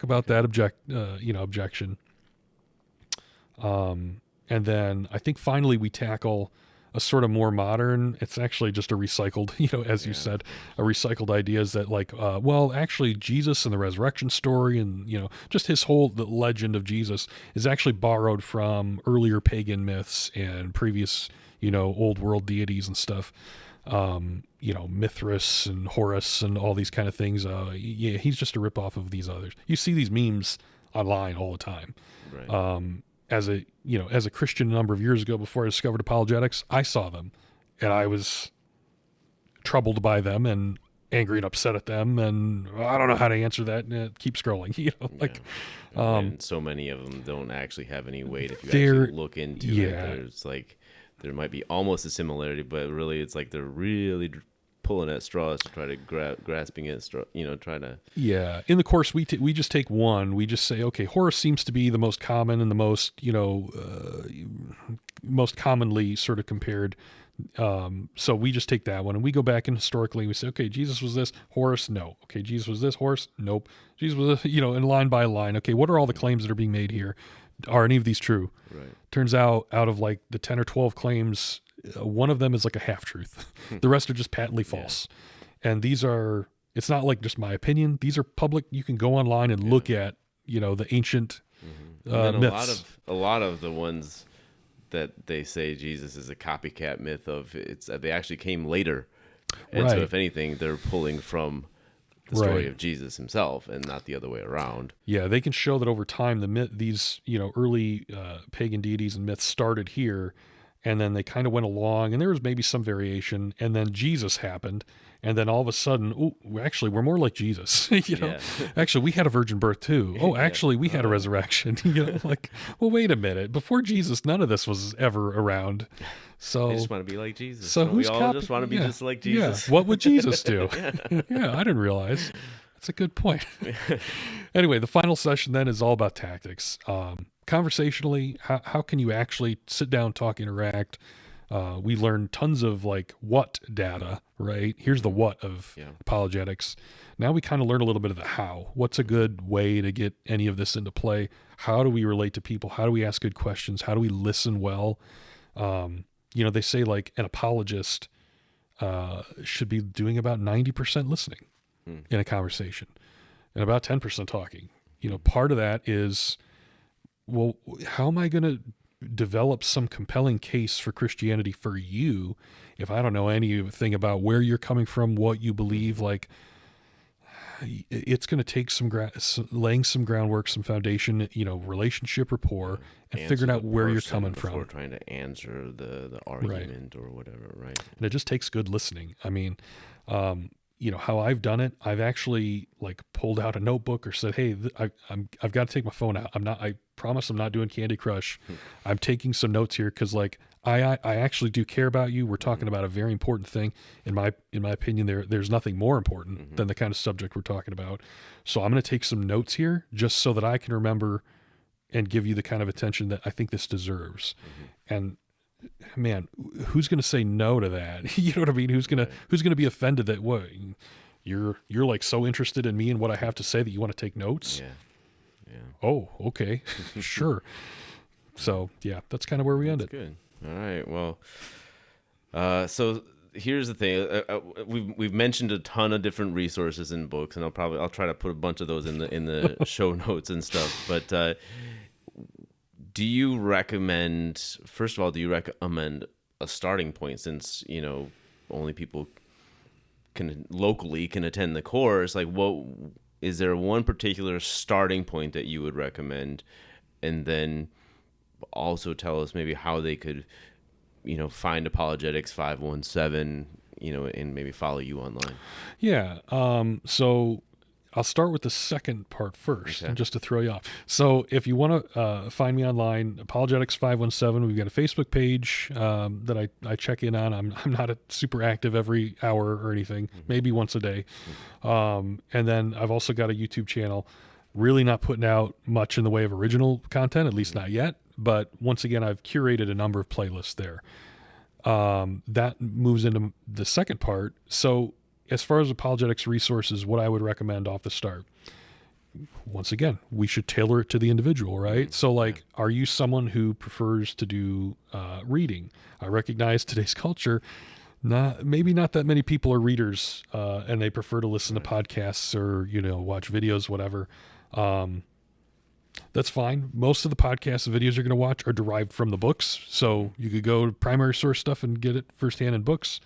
about that objection. And then I think finally we tackle a sort of more modern, it's actually just a recycled, as you said, a recycled ideas that like, actually Jesus and the resurrection story and, just his whole, the legend of Jesus is actually borrowed from earlier pagan myths and previous, old world deities and stuff. Mithras and Horus and all these kind of things. He's just a ripoff of these others. You see these memes online all the time. Right. As a Christian a number of years ago before I discovered apologetics, I saw them and I was troubled by them and angry and upset at them. And I don't know how to answer that. And keep scrolling, and so many of them don't actually have any weight. If you actually look into it, there's like, there might be almost a similarity, but really it's like they're really pulling at straws to try to grasping at straw, trying to. Yeah. In the course, we just take one. We just say, okay, Horus seems to be the most common and the most, most commonly sort of compared. So we just take that one and we go back and historically we say, okay, Jesus was this, Horus, no. Okay, Jesus was this, Horus, nope. Jesus was, in line by line. Okay, what are all the claims that are being made here? Are any of these true? Right. Turns out of like the 10 or 12 claims, one of them is like a half-truth. The rest are just patently false. And these are, it's not like just my opinion. These are public. You can go online and look at, the ancient myths. A lot of the ones that they say Jesus is a copycat myth of they actually came later. And so if anything, they're pulling from the story of Jesus himself and not the other way around. Yeah, they can show that over time these early pagan deities and myths started here, and then they kind of went along, and there was maybe some variation, and then Jesus happened, and then all of a sudden, actually, we're more like Jesus. Actually, we had a virgin birth too. Oh, actually, we had a resurrection. Well, wait a minute. Before Jesus, none of this was ever around. So I just want to be like Jesus. So we all just want to be just like Jesus. Yeah. What would Jesus do? Yeah, I didn't realize. That's a good point. Anyway, the final session then is all about tactics. Conversationally, how can you actually sit down, talk, interact? We learn tons of what data, right? Here's the what of apologetics. Now we kind of learn a little bit of the how. What's a good way to get any of this into play? How do we relate to people? How do we ask good questions? How do we listen well? They say an apologist should be doing about 90% listening in a conversation and about 10% talking. Part of that is, well, how am I going to develop some compelling case for Christianity for you if I don't know anything about where you're coming from, what you believe? It's going to take laying some groundwork, some foundation, relationship, rapport, and figuring out where you're coming from. Before trying to answer the argument or whatever, right? And it just takes good listening. I mean, how I've done it, I've actually pulled out a notebook or said, hey, I've got to take my phone out. I promise I'm not doing Candy Crush. I'm taking some notes here because I actually do care about you. We're talking about a very important thing. In my opinion, there's nothing more important than the kind of subject we're talking about. So I'm going to take some notes here just so that I can remember and give you the kind of attention that I think this deserves. And man, who's going to say no to that? You know what I mean? Who's going to be offended that what you're so interested in me and what I have to say that you want to take notes? Yeah. Oh, okay. Sure. So yeah, that's kind of where we ended. Good. All right. Well, so here's the thing. We've mentioned a ton of different resources and books, and I'll try to put a bunch of those in the show notes and stuff. But do you recommend? First of all, do you recommend a starting point, since only people locally can attend the course? What is there one particular starting point that you would recommend, and then also tell us maybe how they could, find Apologetics 517, and maybe follow you online. Yeah. So I'll start with the second part first, just to throw you off. So if you want to find me online, Apologetics 517, we've got a Facebook page that I check in on. I'm not super active every hour or anything, maybe once a day. And then I've also got a YouTube channel, really not putting out much in the way of original content, at least not yet. But once again, I've curated a number of playlists there. That moves into the second part. So as far as apologetics resources, what I would recommend off the start, once again, we should tailor it to the individual, right? So are you someone who prefers to do reading? I recognize today's culture, maybe not that many people are readers, and they prefer to listen to podcasts or, watch videos, whatever. That's fine. Most of the podcasts and videos you're going to watch are derived from the books. So you could go to primary source stuff and get it firsthand in books.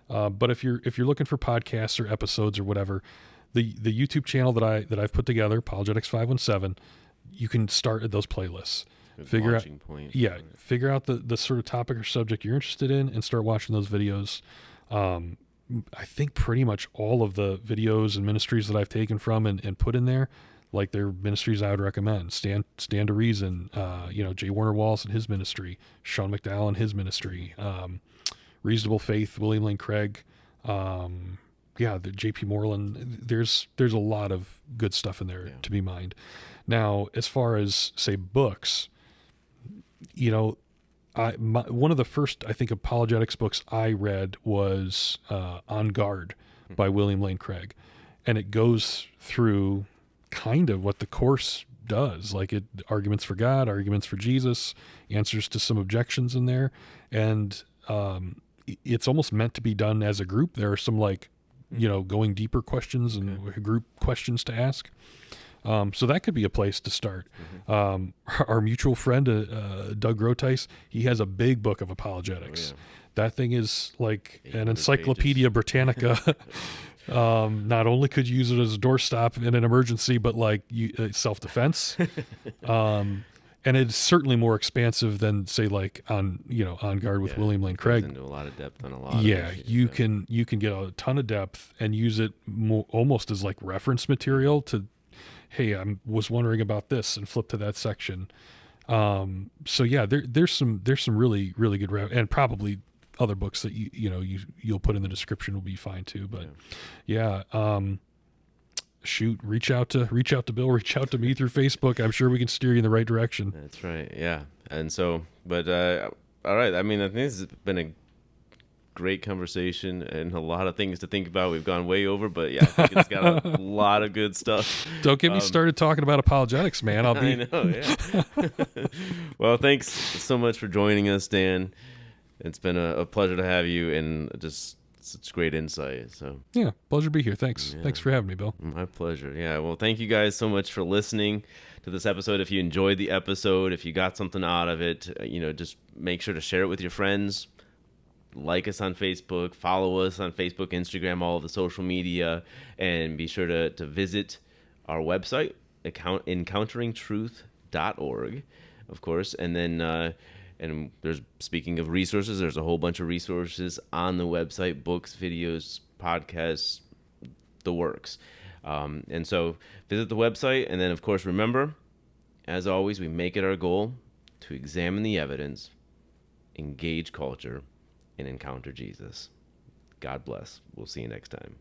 But if you're looking for podcasts or episodes or whatever, the YouTube channel that I've put together, Apologetics 517, you can start at those playlists. Figure out the sort of topic or subject you're interested in and start watching those videos. I think pretty much all of the videos and ministries that I've taken from and put in there, they're ministries I would recommend. Stand to Reason, J. Warner Wallace and his ministry, Sean McDowell and his ministry, Reasonable Faith, William Lane Craig, the J.P. Moreland. There's a lot of good stuff in there to be mined. Now, as far as say books, one of the first, I think, apologetics books I read was On Guard by William Lane Craig, and it goes through kind of what the course does, arguments for God, arguments for Jesus, answers to some objections in there, and it's almost meant to be done as a group. There are some going deeper questions and group questions to ask. So that could be a place to start. Our mutual friend, Doug Grotice, he has a big book of apologetics. Oh, yeah. That thing is like an 800 Encyclopedia Britannica. Not only could you use it as a doorstop in an emergency, but like self-defense. And it's certainly more expansive than, say, like On Guard with William Lane Goes Craig. into a lot of depth on a lot of issues, You can get a ton of depth and use it almost as like reference material to, hey, I was wondering about this, and flip to that section. So yeah, there's some really really good and probably other books that you'll put in the description will be fine too. But yeah, shoot, reach out to Bill, reach out to me through Facebook. I'm sure we can steer you in the right direction. That's right. Yeah. And so, but all right. I mean, I think this has been a great conversation and a lot of things to think about. We've gone way over, but yeah, I think it's got a lot of good stuff. Don't get me started talking about apologetics, man. I'll be. I know. Yeah. Well, thanks so much for joining us, Dan. It's been a pleasure to have you, and just such great insight. So yeah, pleasure to be here. Thanks. Thanks for having me, Bill. My pleasure. Yeah. Well, thank you guys so much for listening to this episode. If you enjoyed the episode, if you got something out of it, just make sure to share it with your friends. Like us on Facebook, follow us on Facebook, Instagram, all of the social media, and be sure to visit our website, encounteringtruth.org, of course. And then, and speaking of resources, there's a whole bunch of resources on the website, books, videos, podcasts, the works. And so visit the website. And then, of course, remember, as always, we make it our goal to examine the evidence, engage culture, and encounter Jesus. God bless. We'll see you next time.